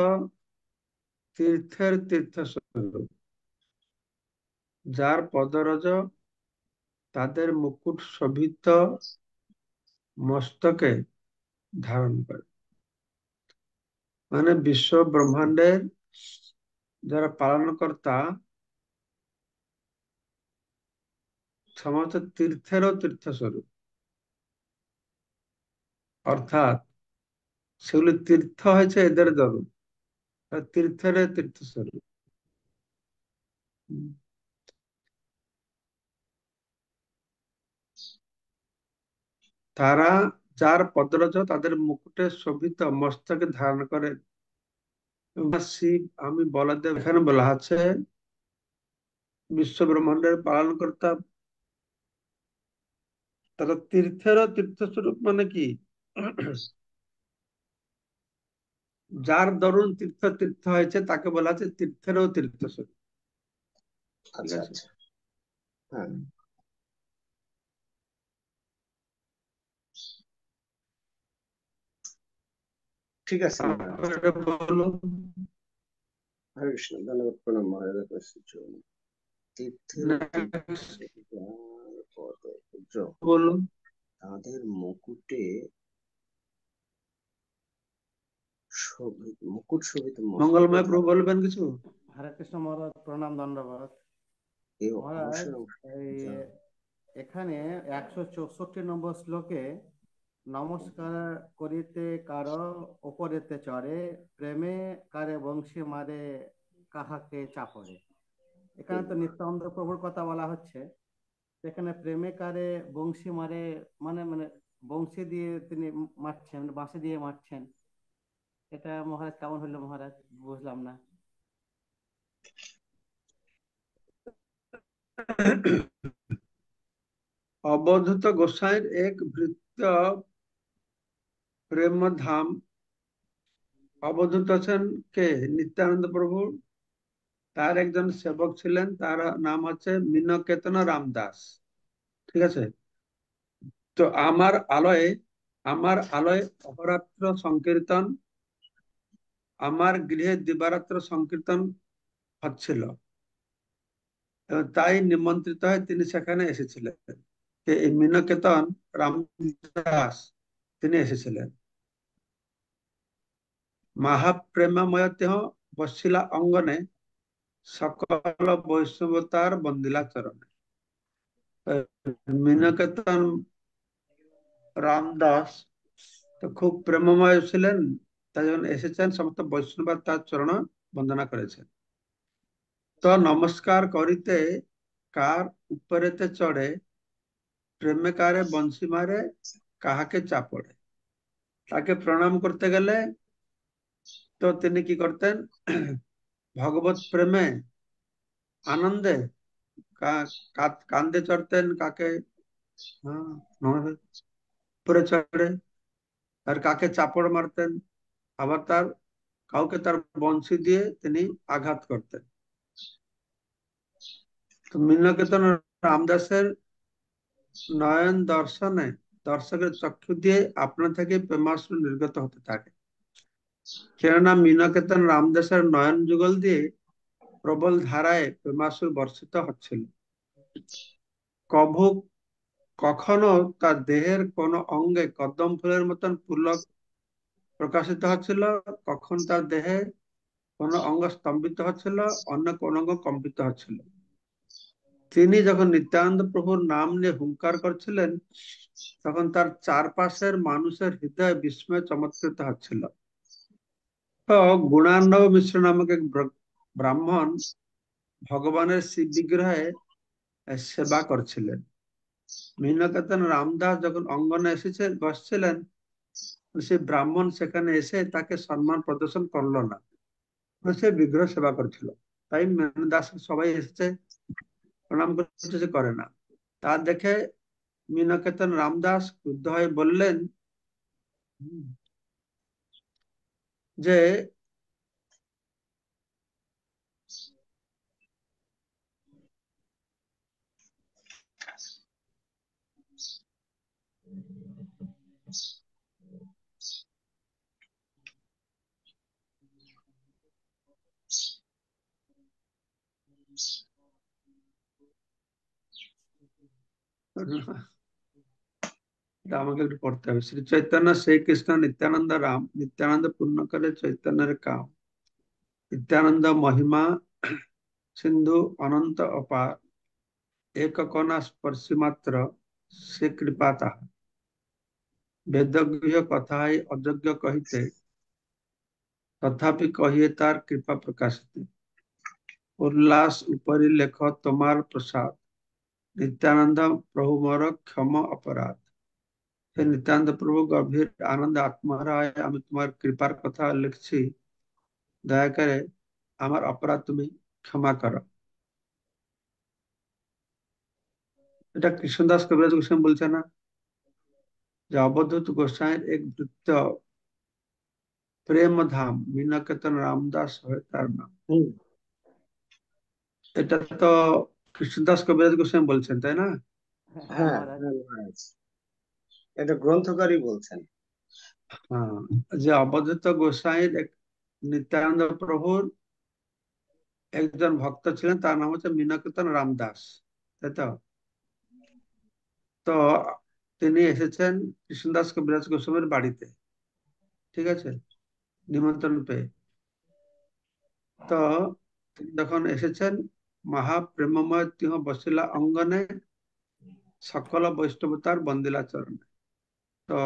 তীর্থের তীর্থস্বরূপ, যার পদরজ তাদের মুকুট শোভিত মস্তকে ধারণ করে। মানে বিশ্ব ব্রহ্মাণ্ডের যারা পালনকর্তা সমস্ত তীর্থেরও তীর্থস্বরূপ, অর্থাৎ সেগুলি তীর্থ হয়েছে এদের দরুন, তীর্থের তীর্থস্বরূপ। তারা যার পদরজ তাদের মুকুটে শোভিত মস্তকে ধারণ করে। শিব আমি বলদেব, এখানে বলা আছে বিশ্ব ব্রহ্মাণ্ডের পালনকর্তা তারা তীর্থেরও তীর্থস্বরূপ। মানে কি? যার দরুন তীর্থ তীর্থ হয়েছে তাকে বলা আছে তীর্থেরও তীর্থস্বরূপ। ঠিক আচ্ছা আছে? আচ্ছা। হ্যাঁ, ঠিক আছে মহারাজ। তারপরে বলো। হরে কৃষ্ণ, ধন্যবাদ, প্রণাম মহারাজ আপনার শ্রীচরণে। তীর্থের তীর্থ Next যার পদরজ বলো। তাদের মুকুটে শোভিত, মুকুট শোভিত মস্তকে মঙ্গলময় প্রভু ধারণ। বলবেন কিছু? হরে কৃষ্ণ মহারাজ, প্রণাম দণ্ডবত। এই মহারাজ, অংশের এই যা এখানে 164 নম্বর শ্লোকে নমস্কার করিতে কারো উপরেতে চড়ে, প্রেমে কারে বংশী মারে কাহাকে চাপড়ে। এখানে তো নিত্যানন্দ প্রভুর কথা বলা হচ্ছে। এখানে প্রেমে কারে বংশী মারে, মানে মানে বংশী দিয়ে তিনি মারছেন, বাঁশি দিয়ে মারছেন। এটা মহারাজ কেমন হলো মহারাজ, বুঝলাম না। অবধূত গোসাইয়ের এক ভৃত্য প্রেম ধাম। অবধূত আছেন কে? নিত্যানন্দ প্রভু। তার একজন সেবক ছিলেন, তার নাম হচ্ছে মীনকেতন রামদাস। ঠিক আছে? তো আমার আলয়ে অহরাত্র সংকীর্তন, আমার গৃহে দিবারাত্র সংকীর্তন হচ্ছিল। এবং তাই নিমন্ত্রিত হয়ে তিনি সেখানে এসেছিলেন। এই মীনকেতন রামদাস তিনি এসেছিলেন। महाप्रेममय तेह बसिला अंगने सकल বৈষ্ণবতার বন্দিলা চরণে। মিনকেতন রামদাস তো খুব প্রেমময় ছিলেন, তাই যখন এসেছেন সমস্ত বৈষ্ণব তার চরণ বন্দনা করেছেন। তো নমস্কার করিতে কার উপরেতে চড়ে, প্রেমে কারে বংশী মারে কাহাকে চাপড়ে। তাকে প্রণাম করতে গেলে তো তিনি কি করতেন, ভগবত প্রেমে আনন্দে কান্দে চড়তেন, কাকে উপরে চড়ে, আর কাকে চাপড় মারতেন, আবার কাউকে তার বংশী দিয়ে তিনি আঘাত করতেন। তো মিনকেতন রামদাসের নয়ন দর্শনে দর্শকের চক্ষু দিয়ে আপনা থেকে প্রেমাশ্রু নির্গত হতে থাকে। কেননা মিনকেতন রামদাসের নয়ন যুগল দিয়ে প্রবল ধারায় প্রেমাশ্রু বর্ষিত হচ্ছিল। কখনো তার দেহের কোন অঙ্গে কদম ফুলের মতন পুলক প্রকাশিত হচ্ছিল, কখন তার দেহে কোন অঙ্গ স্তম্ভিত হচ্ছিল, অন্য কোন অঙ্গ কম্পিত হচ্ছিল। তিনি যখন নিত্যানন্দ প্রভুর নাম নিয়ে হুঙ্কার করছিলেন, তখন তার চারপাশের মানুষের হৃদয় বিস্ময়ে চমৎকৃত হচ্ছিল। তো গুণার্ণব মিশ্র নামক এক ব্রাহ্মণ ভগবানের শিব বিগ্রহে সেবা করছিলেন। মিনকেতন রামদাস যখন অঙ্গনে বসছিলেন, সে ব্রাহ্মণ সেখানে এসে তাকে সম্মান প্রদর্শন করলো না, সে বিগ্রহ সেবা করছিল। তাই দাস সবাই এসেছে, প্রণাম করছে, সে করে না। তা দেখে মিনকেতন রামদাস ক্রুদ্ধ হয়ে বললেন যে আমাকে একটু পড়তে হবে। শ্রী চৈতন্য শ্রী কৃষ্ণ নিত্যানন্দ রাম নিত্যানন্দ পূর্ণ করে চৈতন্যের কাম, নিত্যানন্দ মহিমা সিন্ধু অনন্ত অপার, এক কণা স্পর্শী মাত্র সে কৃপা তাহা। বেদগৃহ কথাই অযোগ্য কহিতে, তথাপি কহিয়ে তার কৃপা প্রকাশিতে। উল্লাস উপরি লেখ তোমার প্রসাদ, নিত্যানন্দ প্রভু মোর ক্ষম অপরাধ। হে নিত্যানন্দ প্রভু, গভীর আনন্দ আত্মহারা হয় আমি তোমার কৃপার কথা লিখছি, দয়া করে আমার অপরাধ তুমি ক্ষমা করো। এটা কৃষ্ণদাস কবিরাজ গোস্বামী বলছে না, যে অবধূত গোস্বামীর এক বৃত্ত প্রেম ধাম মিনকেতন রামদাস হয় তার নাম। এটা তো কৃষ্ণদাস কবিরাজ গোস্বামী বলছেন, তাই না? হ্যাঁ হ্যাঁ মহারাজ। হ্যাঁ মহারাজ, এটা গ্রন্থকারই বলছেন। হ্যাঁ, যে অবধূত গোস্বামীর নিত্যানন্দ প্রভুর একজন ভক্ত ছিলেন, তার নাম হচ্ছে মিনকেতন রামদাস, তাই তো? তো তিনি এসেছেন কৃষ্ণদাস কবিরাজ গোস্বামীর বাড়িতে, ঠিক আছে, নিমন্ত্রণ পেয়ে। তো তিনি যখন এসেছেন, মহাপ্রেমময় তিহ বসিলা অঙ্গনে সকল বৈষ্ণবতার বন্দিলা চরণে। তো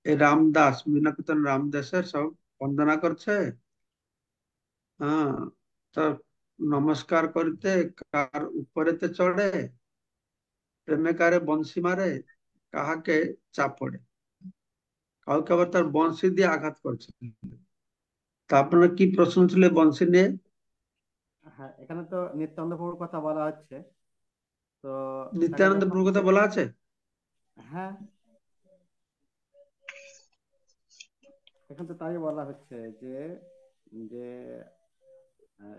এই রামদাস মিনকেতন রামদাসের সব বন্দনা করছে। হ্যাঁ, তো নমস্কার করিতে কার উপরেতে চড়ে, প্রেমে কারে বংশী মারে কাহাকে চাপড়ে। কাউকে আবার তার বংশী দিয়ে আঘাত করছে। তা আপনার কি প্রশ্ন ছিল বংশী নিয়ে? হ্যাঁ, এখানে তো নিত্যানন্দ প্রভুর কথা বলা হচ্ছে। তো তাকে নিত্যানন্দ যখন প্রভুর কথা বলা আছে? হ্যাঁ, এখানে তো তাই বলা হচ্ছে যে যে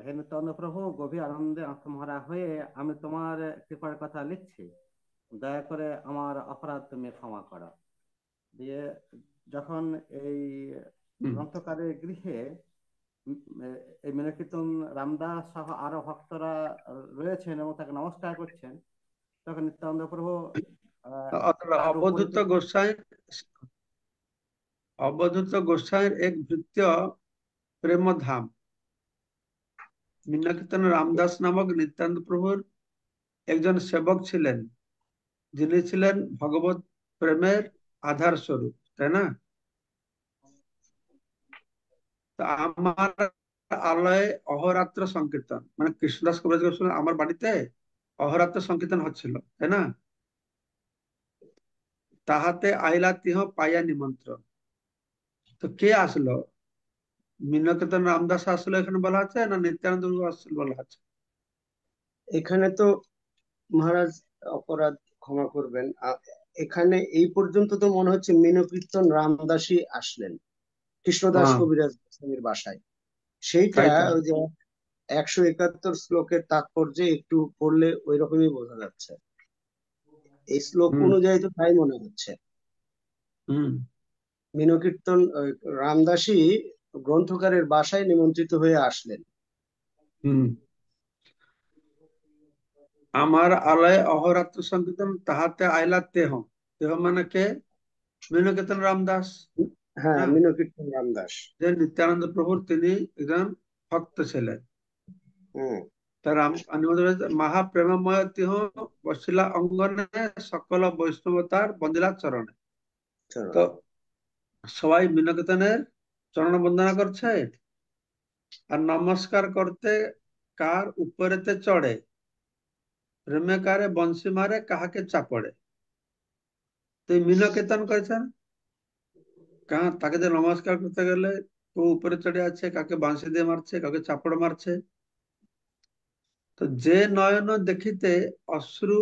হে নিত্যানন্দ প্রভু, গভীর আনন্দে আত্মহারা হয়ে আমি তোমার কৃপার কথা লিখছি, দয়া করে আমার অপরাধ তুমি ক্ষমা করো। দিয়ে যখন এই হুম। গ্রন্থকারের গৃহে উম, এই মিনকেতন রামদাস সহ আরো ভক্তরা রয়েছেন এবং তাকে নমস্কার করছেন, তখন নিত্যানন্দ প্রভু তার উপরে অবধূত গোস্বামী অবধূত গোস্বামীর এক ভৃত্য প্রেমধাম মীনকীর্তন রামদাস নামক নিত্যানন্দ প্রভুর একজন সেবক ছিলেন, যিনি ছিলেন ভগবত প্রেমের আধার স্বরূপ, তাই না? তো আমার আলয়ে অহরাত্র সংকীর্তন, মানে কৃষ্ণদাস কবিরাজ গোস্বামী আমার বাড়িতে অহরাত্র সংকীর্তন হচ্ছিল, তাই না? তাহাতে আইলা তিহ পাইয়া নিমন্ত্রণ। তো কে আসলো? মীনকেতন রামদাস আসলো এখানে বলা আছে, না নিত্যানন্দ প্রভু আসলো বলা আছে? এখানে তো মহারাজ, অপরাধ ক্ষমা করবেন, এখানে এই পর্যন্ত তো মনে হচ্ছে মীনকীর্তন রামদাসী আসলেন কৃষ্ণদাস হ্যাঁ, কবিরাজ গোস্বামীর বাসায়। সেইটা তাই তো। ওই যে 171 শ্লোকের তাৎপর্যে একটু পড়লে ওই রকমই বোঝা যাচ্ছে। এই শ্লোক হুম অনুযায়ী তো তাই মনে হচ্ছে। হুম মীনকীর্তন রামদাসী গ্রন্থকারের বাসায় নিমন্ত্রিত হয়ে আসলেন। হুম আমার আলয়ে অহরাত্র সংকীর্তন তাহাতে আইলা তেহ। তেহ মানে কে? মীনকেতন রামদাস, হ্যাঁ, না? মীনকীর্তন রামদাস। যে নিত্যানন্দ প্রভুর তিনি একজন ভক্ত ছিলেন। হম। তার মহাপ্রেমময় তিহ বসিলা অঙ্গনে, সকল বৈষ্ণবতার বন্দিলা চরণে। তো চরণে। সবাই মীনকেতনের চরণ বন্দনা করছে, আর নমস্কার করতে কার উপরেতে চড়ে, প্রেমে কারে বংশী মারে কাহাকে চাপড়ে। তো এই মীনকেতন করেছেন কাহা, তাকে যে নমস্কার করতে গেলে ও উপরে চড়ে আছে, কাকে বাঁশি দিয়ে মারছে, কাকে চাপড় মারছে। তো যে নয়ন দেখিতে অশ্রু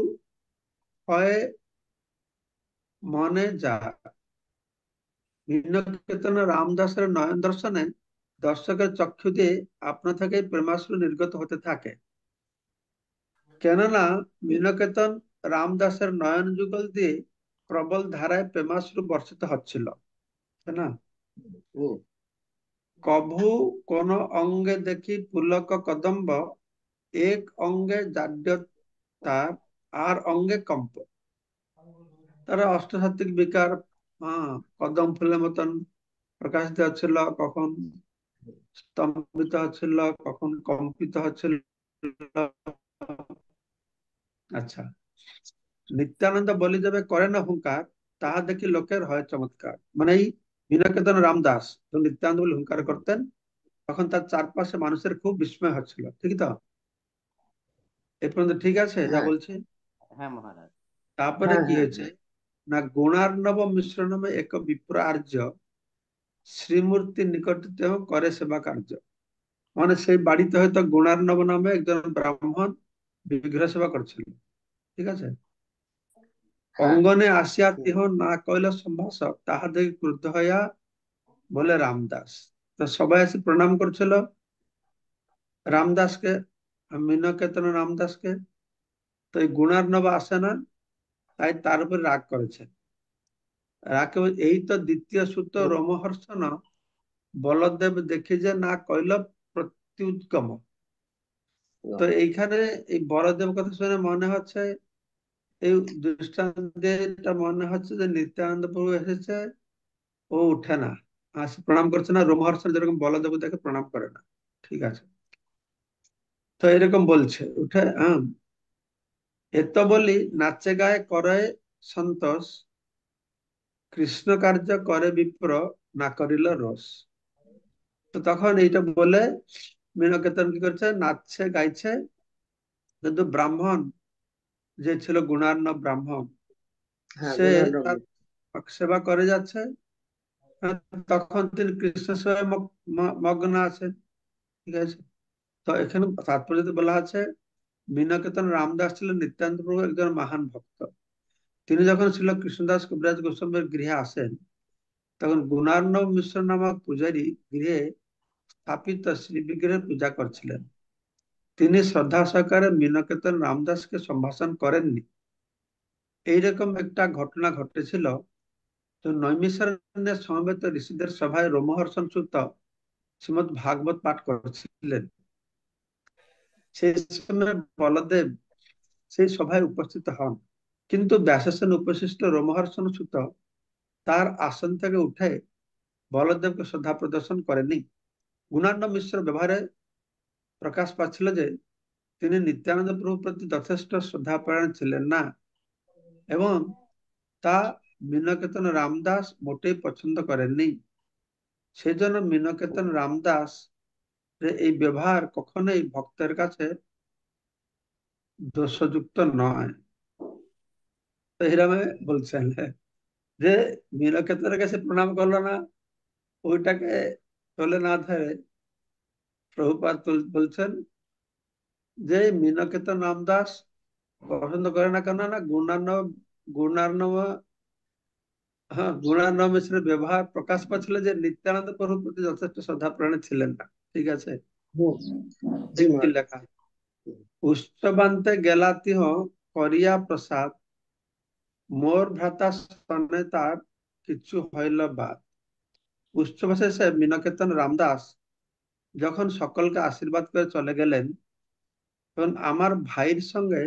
হয় মনে যা, মীনকেতন রামদাসের নয়ন দর্শনে দর্শকের চক্ষু দিয়ে আপনা থেকে প্রেমাশ্রু নির্গত হতে থাকে। কেননা মীনকেতন রামদাসের নয়ন যুগল দিয়ে প্রবল ধারায় প্রেমাশ্রু বর্ষিত হচ্ছিল, তাই না? হম। কভু কোন অঙ্গে দেখি পুলক কদম্ব, এক অঙ্গে জাড্য তার, আর অঙ্গে কম্প। তারা অষ্টসাত্ত্বিক বিকার, কদম ফুলের মতন প্রকাশিত হচ্ছিল, কখন স্তম্ভিত হচ্ছিল, কখন কম্পিত হচ্ছিল। আচ্ছা, নিত্যানন্দ বলি যাবে করে না হুঙ্কার, তাহা দেখি লোকের হয় চমৎকার। মানে এই মীনকেতন রামদাস তো নিত্যানন্দ বলে হুঙ্কার করতেন, তখন তার চারপাশে মানুষের খুব বিস্ময় হচ্ছিল। ঠিক তো? এ পর্যন্ত ঠিক আছে যা হ্যাঁ বলছি? হ্যাঁ মহারাজ। তারপরে হ্যাঁ কি হ্যাঁ হয়েছে না, গুণার্ণব মিশ্রণমে এক বিপ্র আর্য শ্রীমূর্তি নিকটতে করে সেবা কার্য। মানে সেই বাড়িতে হয়তো গুণার্ণব নামে একজন ব্রাহ্মণ বিগ্রহ সেবা করছিল, ঠিক আছে? হ্যাঁ। অঙ্গনে আসিয়া তিহ না কইল সম্ভাষক, তাহা দেখে ক্রুদ্ধ হইয়া বলে রামদাস। তো সবাই এসে প্রণাম করছিল রামদাসকে, মীনকেতন রামদাসকে। তো এই গুণার্ণব আসে না, তাই তার উপর রাগ করেছে। রাগে এই তো দ্বিতীয় সূত্র রোমহর্ষণ বলদেব দেখি যে না কইল প্রত্যুৎগম। তো এইখানে এই বলদেব কথা শুনে মনে হচ্ছে, এই দৃষ্টান্ত দিয়ে এটা মনে হচ্ছে যে নিত্যানন্দ প্রভু এসেছে, ও উঠে না, আসে প্রণাম করছে না। রোমহর্ষণ যেরকম বলদেব দেখে প্রণাম করে না, ঠিক আছে? তো এরকম বলছে উঠে, এত বলি নাচে গায়ে করে সন্তোষ, কৃষ্ণ কার্য করে বিপ্র না করিল রোষ। তো তখন এইটা বলে মীনকেতন কি করছে, নাচছে গাইছে। কিন্তু ব্রাহ্মণ যে ছিল গুণার্ণব ব্রাহ্মণ, হ্যাঁ, সে গুণার্ণব। তার সেবা করে যাচ্ছে। তখন তিনি কৃষ্ণ সেবায় মগ্ন আছে, ঠিক আছে? তো এখানে তাৎপর্য বলা আছে, মীনকেতন রামদাস ছিলেন নিত্যান্ত প্রভু একজন মহান ভক্ত। তিনি যখন ছিল কৃষ্ণদাস কবিরাজ গোস্বামীর গৃহে আসেন, তখন গুণার্ণব মিশ্র নামক পূজারী গৃহে স্থাপিত শ্রী বিগ্রহের পূজা করছিলেন। তিনি শ্রদ্ধা সহকারে মীনকেতন রামদাসকে সম্ভাষণ করেননি। এইরকম একটা ঘটনা ঘটেছিল। তো নৈমিষারণ্যে সমবেত ঋষিদের সভায় রোমহর্ষণ সূত শ্রীমদ ভাগবত পাঠ করছিলেন। সেই সময় বলদেব সেই সভায় উপস্থিত হন, কিন্তু ব্যাসাসনে উপবিষ্ট রোমহর্ষণ সূত তার আসন থেকে উঠে বলদেবকে শ্রদ্ধা প্রদর্শন করেনি। গুণার্ণব মিশ্র ব্যবহারে প্রকাশ পাচ্ছিল যে তিনি নিত্যানন্দ প্রভুর প্রতি যথেষ্ট শ্রদ্ধাপরায়ণ ছিলেন না, এবং তা মীনকেতন রামদাস মোটেই পছন্দ করেননি। সেজন্য মীনকেতন রামদাস এই ব্যবহার কখনোই ভক্তের কাছে দোষযুক্ত নয়। তো হিরামে বলছেন যে মীনকেতনের কাছে প্রণাম করলো না, ওইটাকে চলে না ধরে প্রভুপাদ বলছেন যে মীনকেতন রামদাস পছন্দ করে না, কেন না গুণার্ণব গুণার্ণব মিশ্রের ব্যবহার প্রকাশ পাচ্ছিল যে নিত্যানন্দ প্রভুর প্রতি যথেষ্ট শ্রদ্ধা প্রাণে ছিলেন না। ঠিক আছে, জি কি মহারাজ। লেখা? উৎসবান্তে গেলাতিহ করিয়া প্রসাদ, মোর ভ্রাতা সনে তার কিছু হইল বাদ। উৎসব শেষে মীনকেতন রামদাস যখন সকলকে আশীর্বাদ করে চলে গেলেন, তখন আমার ভাইয়ের সঙ্গে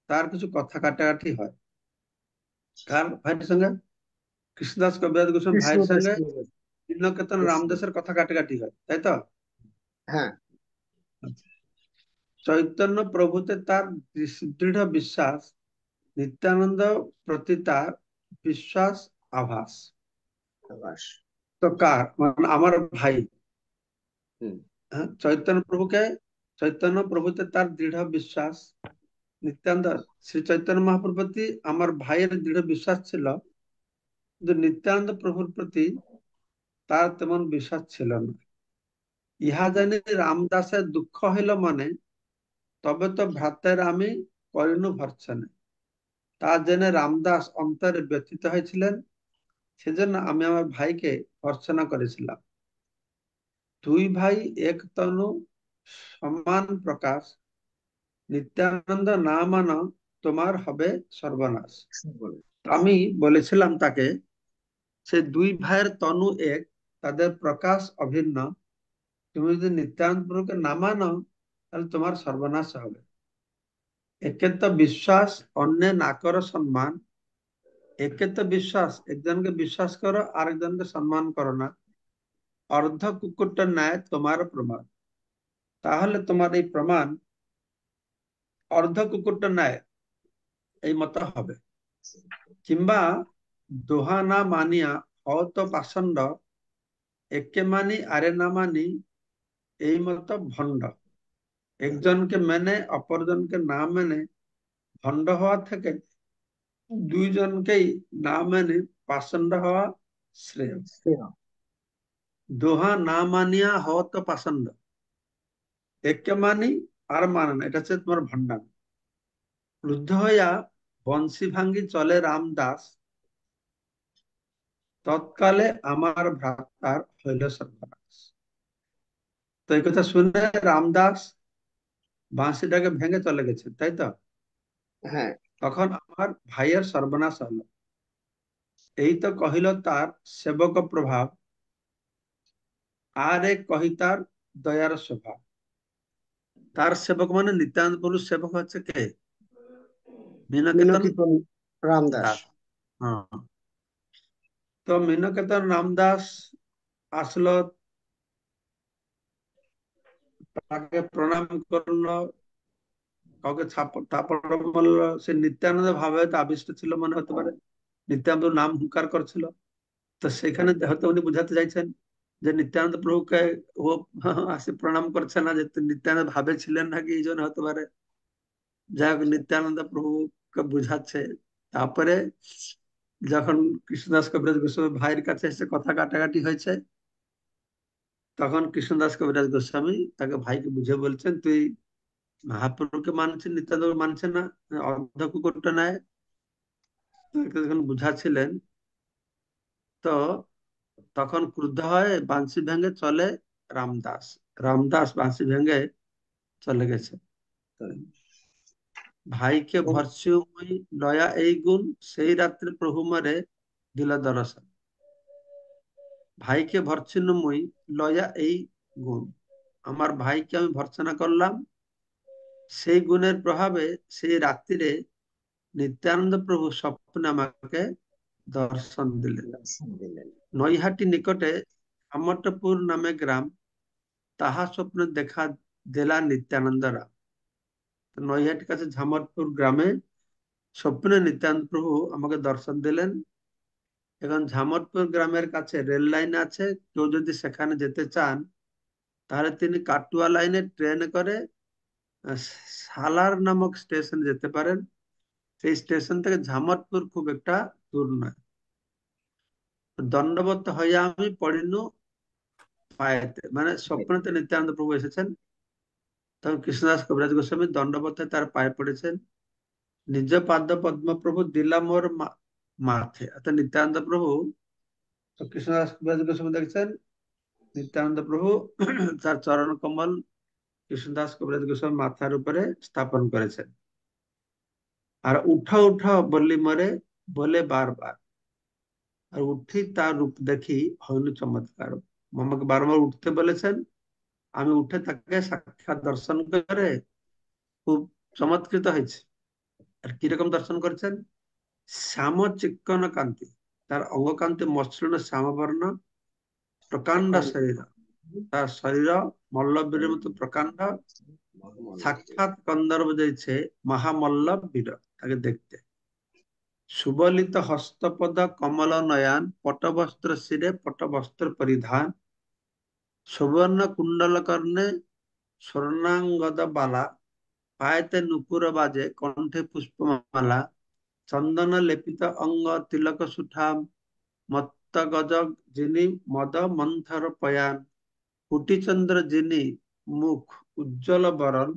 তার কিছু কথা কাটাকাটি হয়। কার ভাইয়ের সঙ্গে? কৃষ্ণদাস কবিরাজ গোস্বামী ভাইয়ের কৃষ্ণদাস সঙ্গে কবিরাজ। মীনকেতন রামদাসের কথা কাটাকাটি হয়, তাই তো? হ্যাঁ, চৈতন্য প্রভুতে তার দৃঢ় বিশ্বাস, নিত্যানন্দ প্রতি তার বিশ্বাস আভাস। আবাস। তো কার? মানে আমার ভাই। হুম, চৈতন্য প্রভুতে তার দৃঢ় বিশ্বাস, নিত্যানন্দ শ্রী চৈতন্য মহাপ্রভুর প্রতি আমার ভাইয়ের দৃঢ় বিশ্বাস ছিল, কিন্তু নিত্যানন্দ প্রভুর প্রতি তার তেমন বিশ্বাস ছিল না। ইহা জানি রামদাসের দুঃখ হইল মনে, তবে তো ভ্রাতের আমি করিনু ভর্ৎসনে। তা জেনে রামদাস অন্তরে ব্যথিত হয়েছিলেন, সেজন্য আমি আমার ভাইকে ভর্ৎসনা করেছিলাম। দুই ভাই এক তনু সমান প্রকাশ, নিত্যানন্দ না মানো তোমার হবে সর্বনাশ। আমি বলেছিলাম তাকে, সে দুই ভাইয়ের তনু এক, তাদের প্রকাশ অভিন্ন, তুমি যদি নিত্যানন্দ প্রভুকে না মানো তাহলে তোমার সর্বনাশ হবে। একে তো বিশ্বাস, অন্যে না করো সম্মান। একে তো বিশ্বাস, একজনকে বিশ্বাস করো, আরেকজনকে সম্মান করো না। অর্ধ কুকুরটার ন্যায় তোমার প্রমাণ। তাহলে তোমার এই প্রমাণ অর্ধ কুকুরটার ন্যায় এই মতো হবে। কিংবা দোহা না মানিয়া হত পাষণ্ড, একে মানি আরে না মানি এই মতো ভণ্ড। একজনকে মেনে অপরজনকে না মেনে ভণ্ড হওয়া থেকে দুইজনকেই না মেনে পাষণ্ড হওয়া শ্রেয়। দোহা না মানিয়া হত পাষণ্ড, একে মানি আর মানে না, এটা হচ্ছে তোমার ভণ্ডামি। ক্রুদ্ধ হইয়া বংশী ভাঙ্গি চলে রামদাস, তৎকালে আমার ভ্রাতার হইল সর্বনাশ। তো এই কথা শুনে রামদাস বাঁশিটাকে ভেঙে চলে গেছে, তাই তো? হ্যাঁ, তখন আমার ভাইয়ের সর্বনাশ হলো। এই তো কহিল তার সেবক প্রভাব, আর এক কহি তার দয়ার স্বভাব। তার সেবক মানে নিত্যানন্দ প্রভুর সেবক হচ্ছে কে? মীনকেতন মীনকেতন রামদাস। দাস। হ্যাঁ, তো মীনকেতন রামদাস আসলো, তাকে প্রণাম করলো, কাউকে থাপড় বললো। সে নিত্যানন্দ ভাবে হয়তো আবিষ্ট ছিল, মনে হতে পারে, নিত্যানন্দ নাম হুঙ্কার করছিল। তো সেখানে হয়তো উনি বুঝাতে চাইছেন যে নিত্যানন্দ প্রভুকে ও আসে প্রণাম করছে না, যে নিত্যানন্দ ভাবে ছিলেন নাকি, এই জন্য হতে পারে। যাই হোক, নিত্যানন্দ প্রভুকে বুঝাচ্ছে। তারপরে যখন কৃষ্ণদাস কবিরাজ গোস্বামী ভাইয়ের কাছে এসে কথা কাটাকাটি হয়েছে, তখন কৃষ্ণদাস কবিরাজ গোস্বামী তাকে ভাইকে বুঝে বলছেন, তুই মহাপ্রভুকে মানছেন, নিত্যানন্দ মানছে না, অর্ধ কুকুরটা নেয়। যখন বুঝাচ্ছিলেন, তো তখন ক্রুদ্ধ হয়ে বাঁশি ভেঙে চলে রামদাস। রামদাস বাঁশি ভেঙে চলে গেছে। ভাইকে ভর্ষিও মুই লয়া এই গুণ, সেই রাত্রে প্রভু মরে দিল দর্শন। ভাইকে ভর্ছিন্ন মুই লয়া এই গুণ, আমার ভাইকে আমি ভর্সনা করলাম, সেই গুণের প্রভাবে সেই রাত্রিরে নিত্যানন্দ প্রভু স্বপ্নে আমাকে দর্শন দিলেন। নৈহাটি নিকটে আমটপুর নামে গ্রাম, তাহা স্বপ্নে দেখা দেলা নিত্যানন্দ রাম। নৈহাটির কাছে ঝামরপুর গ্রামে স্বপ্নে নিত্যানন্দ প্রভু আমাকে দর্শন দিলেন। এখন ঝামরপুর গ্রামের কাছে রেল লাইন আছে, কেউ যদি সেখানে যেতে চান তাহলে তিনি কাটুয়া লাইনে ট্রেনে করে আহ, সালার নামক স্টেশন যেতে পারেন। সেই স্টেশন থেকে ঝামরপুর খুব একটা দূর নয়। দণ্ডবত হইয়া আমি পড়িনু পায়েতে, মানে স্বপ্নতে নিত্যানন্দ প্রভু এসেছেন। তখন কৃষ্ণদাস কবিরাজ গোস্বামী দণ্ডবত হয়ে তার পায়ে পড়েছেন। নিজ পাদ পদ্ম প্রভু দিলা মোর মাথে, অর্থাৎ নিত্যানন্দ প্রভু, কৃষ্ণদাস কবিরাজ গোস্বামী দেখছেন নিত্যানন্দ প্রভু তার চরণ কমল কৃষ্ণদাস কবিরাজ গোস্বামী মাথার উপরে স্থাপন করেছেন। আর উঠা উঠা বললি মরে বলে বারবার, আর উঠি তার রূপ দেখি হইল চমৎকার। আমাকে বারবার উঠতে বলেছেন, আমি উঠে তাকে সাক্ষাৎ দর্শন করে খুব চমৎকৃত হয়েছে। আর কিরকম দর্শন করেছেন? শ্যাম চিক্কন কান্তি, তার অঙ্গকান্তি মসৃণ শ্যামবর্ণ, প্রকাণ্ড শরীর, তার শরীর মল্লবীর মতো প্রকাণ্ড, সাক্ষাৎ কন্দর্প যাইছে মহামল্লব বীর তাকে দেখতে। সুবলিত হস্তপদ কমল নয়ন, পটবস্ত্র শিরে পটবস্ত্র পরিধান, সুবর্ণ কুণ্ডল কর্ণে স্বর্ণাঙ্গদ বালা, পায়েতে নুপুর বাজে কণ্ঠে পুষ্পমালা, চন্দন লেপিত অঙ্গ তিলক সুঠাম, মত্ত গজ যিনি মদ মন্থর পয়ান, কুটিচন্দ্র যিনি মুখ উজ্জ্বল বরণ,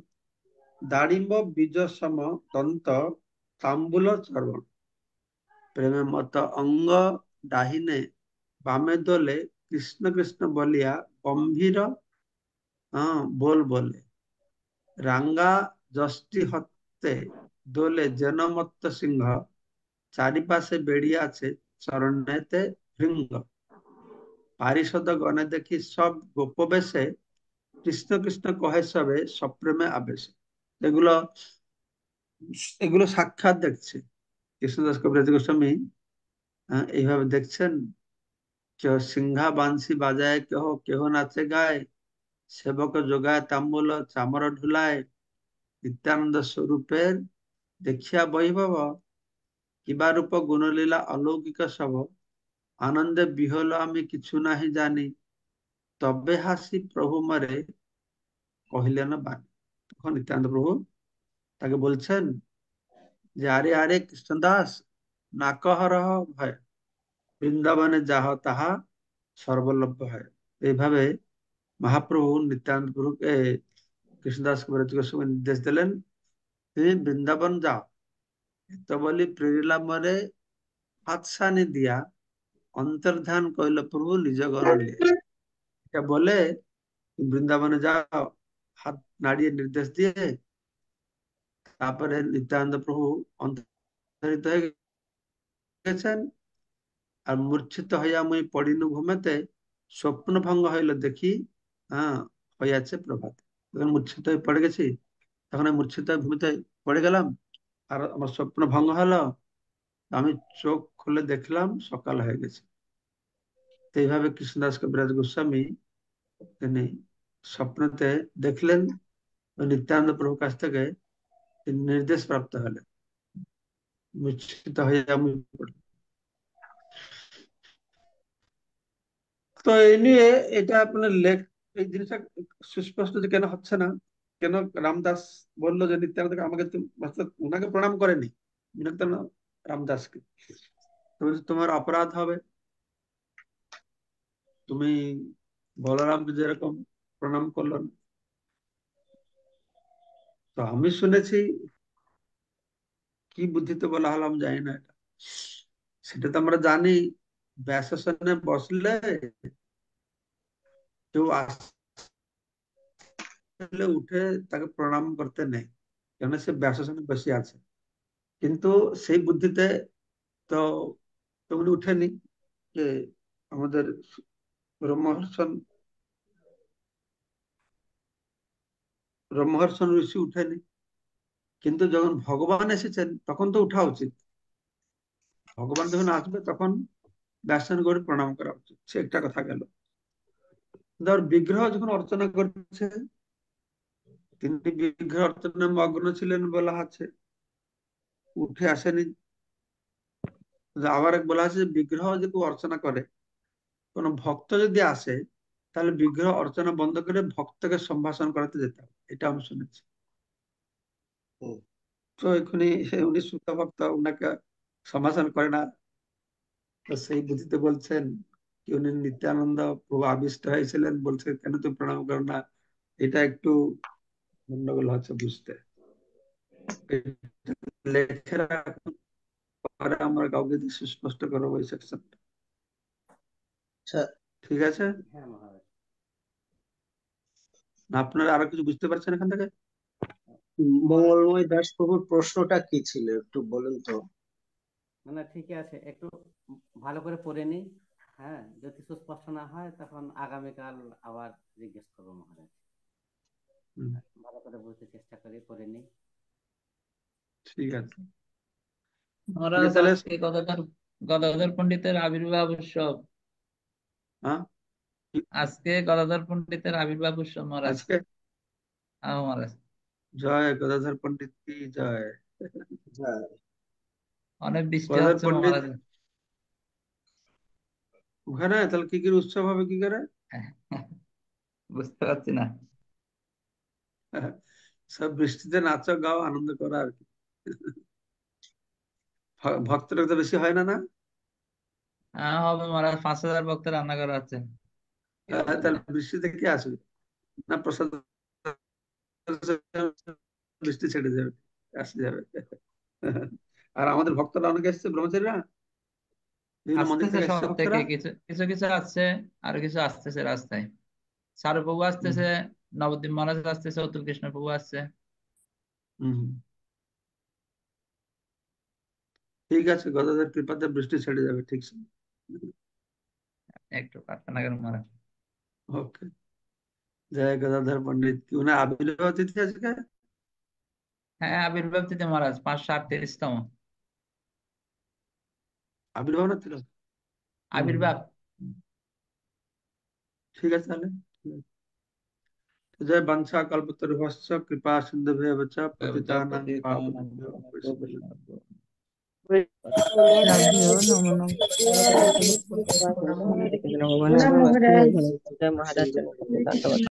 দাড়িম্ব বীজ সম দন্ত তাম্বুল চরণ, প্রেমে মত অঙ্গ ডাহিনে বামে দোলে, কৃষ্ণ কৃষ্ণ বলিয়া গম্ভীর বল বলে, রাঙ্গা যষ্টি হতে দোলে যেন মত্ত সিংহ, চারিপাশে বেড়িয়ে আছে চরণেতে ভৃঙ্গ, পারিষদ গণে দেখি সব গোপবেশে, কৃষ্ণ কৃষ্ণ কহে সবে সপ্রেমে আবেশে। এগুলো এগুলো সাক্ষাৎ দেখছে কৃষ্ণদাস কবিরাজ গোস্বামী। এইভাবে দেখছেন, কেউ সিংহা বাঁশি বাজায়, কেহ কেহ নাচে গায়, সেবক যোগায় তাম্বুল চামর ঢুলায়, নিত্যানন্দ স্বরূপের দেখিয়া বৈভব, কিবা রূপ গুণলীলা অলৌকিক সব, আনন্দে বিহল আমি কিছু নাহি জানি, তবে হাসি প্রভু মরে কহিলেন বাণী। তখন নিত্যানন্দ প্রভু তাকে বলছেন যে আরে আরে কৃষ্ণদাস, না কহরহ ভয়, বৃন্দাবনে যাহ তাহা সর্বলভ্য হয়। এইভাবে মহাপ্রভু নিত্যানন্দ প্রভুকে কৃষ্ণদাস কবিরাজ গোস্বামী নির্দেশ দিলেন, তুমি বৃন্দাবন যাও। তো বলি প্রেরিলা মরে হাতছানি দিয়া, অন্তর্ধান কইল প্রভু নিজ গণ লিয়ে। এটা বলে বৃন্দাবনে যাও, হাত নাড়িয়ে নির্দেশ দিয়ে তারপরে নিত্যানন্দ প্রভু অন্তর্হিত হয়ে গেছেন। আর মূর্ছিত হইয়া মুই পড়িনু ঘুমেতে, স্বপ্ন ভঙ্গ হইল দেখি হইয়াছে প্রভাত। যখন মূর্ছিত হয়ে পড়ে গেছি, তখন আমি মূর্ছিত হয়ে ঘুমিতে পড়ে গেলাম, আর আমার স্বপ্ন ভঙ্গ হলো, আমি চোখ খুলে দেখলাম সকাল হয়ে গেছে। তো এইভাবে কৃষ্ণদাস কবিরাজ গোস্বামী তিনি স্বপ্নতে দেখলেন, নিত্যানন্দ প্রভুর কাছ থেকে তিনি নির্দেশ প্রাপ্ত হলেন, মূর্ছিত হইয়া মুই পড়লাম। তো এই নিয়ে এটা আপনার এই জিনিসটা সুস্পষ্ট যে কেন হচ্ছে না, কেন রামদাস বললো যে নিত্যানন্দ আমাকে ওনাকে প্রণাম করেনি, রামদাসকে। তোমার অপরাধ হবে, তুমি বলরামকে যেরকম প্রণাম করলো না। তো আমি শুনেছি, কি বুদ্ধিতে বলা হলো আমি জানি না, এটা সেটা তো আমরা জানি, ব্যাসাসনে বসলে কেউ আসলে উঠে তাকে প্রণাম করতে নেই, কেন সে ব্যাসাসনে বসে আছে। কিন্তু সেই বুদ্ধিতে তো উনি উঠেনি, যে আমাদের রোমহর্ষণ রোমহর্ষণ ঋষি উঠেনি। কিন্তু যখন ভগবান এসেছেন তখন তো উঠা উচিত। ভগবান যখন আসবে তখন ব্যাসন করে প্রণাম করা উচিত, সে একটা কথা গেল। ধর বিগ্রহ যখন অর্চনা করছে, তিনি বিগ্রহ অর্চনায় মগ্ন ছিলেন বলা আছে, উঠে আসেনি। আবার এক বলা আছে বিগ্রহ যদি অর্চনা করে, কোন ভক্ত যদি আসে, তাহলে বিগ্রহ অর্চনা বন্ধ করে ভক্তকে সম্ভাষণ করাতে যেতে হবে, এটা আমি শুনেছি। হুম। তো এখনই উনি সুতা ভক্ত, উনাকে সম্ভাষণ করে না, তো সেই বুদ্ধিতে বলছেন কি উনি নিত্যানন্দ প্রভু আবিষ্ট হয়েছিলেন, বলছে কেন তুই প্রণাম করো না। এটা একটু গন্ডগোল হচ্ছে বুঝতে। লেখে রাখুন, পরে আমরা কাউকে দিয়ে সুস্পষ্ট করবো এই সেকশনটা। আচ্ছা, ঠিক আছে, হ্যাঁ মহারাজ। আপনারা আরো কিছু বুঝতে পারছেন এখান থেকে? মঙ্গলময় দাস প্রভুর প্রশ্নটা কি ছিল একটু বলুন তো। না ঠিকই আছে, একটু ভালো করে পড়ে নিই। হ্যাঁ, যদি সুস্পষ্ট না হয় তখন আগামীকাল আবার জিজ্ঞেস করবো মহারাজ। হুম, ভালো করে বুঝতে চেষ্টা করি, পড়ে নিই। ঠিক আছে, ঠিক মহারাজ আছে তাহলে। আজকে গদাধর পণ্ডিতের আবির্ভাব উৎসব। হ্যাঁ, আজকে গদাধর পণ্ডিতের আবির্ভাব উৎসব মহারাজ। আজকে মহারাজ জয় গদাধর পণ্ডিত কি জয়। হ্যাঁ, অনেক বৃষ্টি গদাধর হচ্ছে পণ্ডিত মহারাজ। ওখানে তাহলে কি কি উৎসব হবে কি করে? বুঝতে পারছি না। সব বৃষ্টিতে নাচো গাও আনন্দ করো আর কি। ভক্তরা তো বেশি হয় না না? হ্যাঁ হবে মহারাজ, 5,000 ভক্ত রান্না করা হচ্ছে। কি অসুবিধা তাহলে নেই। বৃষ্টিতে কি আসবে না, প্রসাদ বৃষ্টি ছেড়ে যাবে, আসে যাবে। আর আমাদের ভক্তরা অনেকে এসছে, ব্রহ্মচারীরা বিভিন্ন মন্দির আসতেছে থেকে এসছে সব থেকে, ভক্তরা। কিছু কিছু কিছু আসছে, আর কিছু আসতেছে রাস্তায়। সারুপ্রভু হুম, আসতেছে, নবদ্বীপ মহারাজ আসতেছে, অতুল কৃষ্ণ প্রভু আসছে। হুম, ঠিক আছে, গদাধর কৃপাতে বৃষ্টি ছেড়ে যাবে ঠিক আছে। একটু প্রার্থনা করুন মহারাজ। ওকে, জয় গদাধর পণ্ডিত কি উনি আবির্ভাব তিথি আজকে? হ্যাঁ আবির্ভাব তিথি মহারাজ, 538তম আবির্ভাব না ছিল? হুম, হুম, আবির্ভাব। ঠিক আছে তাহলে। जय वंशा कल्पतरुभ्यश्च कृपा सिन्धुभ्यः च पतितानां पावनेभ्यो वैष्णवेभ्यो वैष्णवेभ्यो नमो नमः। नमो नमः। जय महाराज।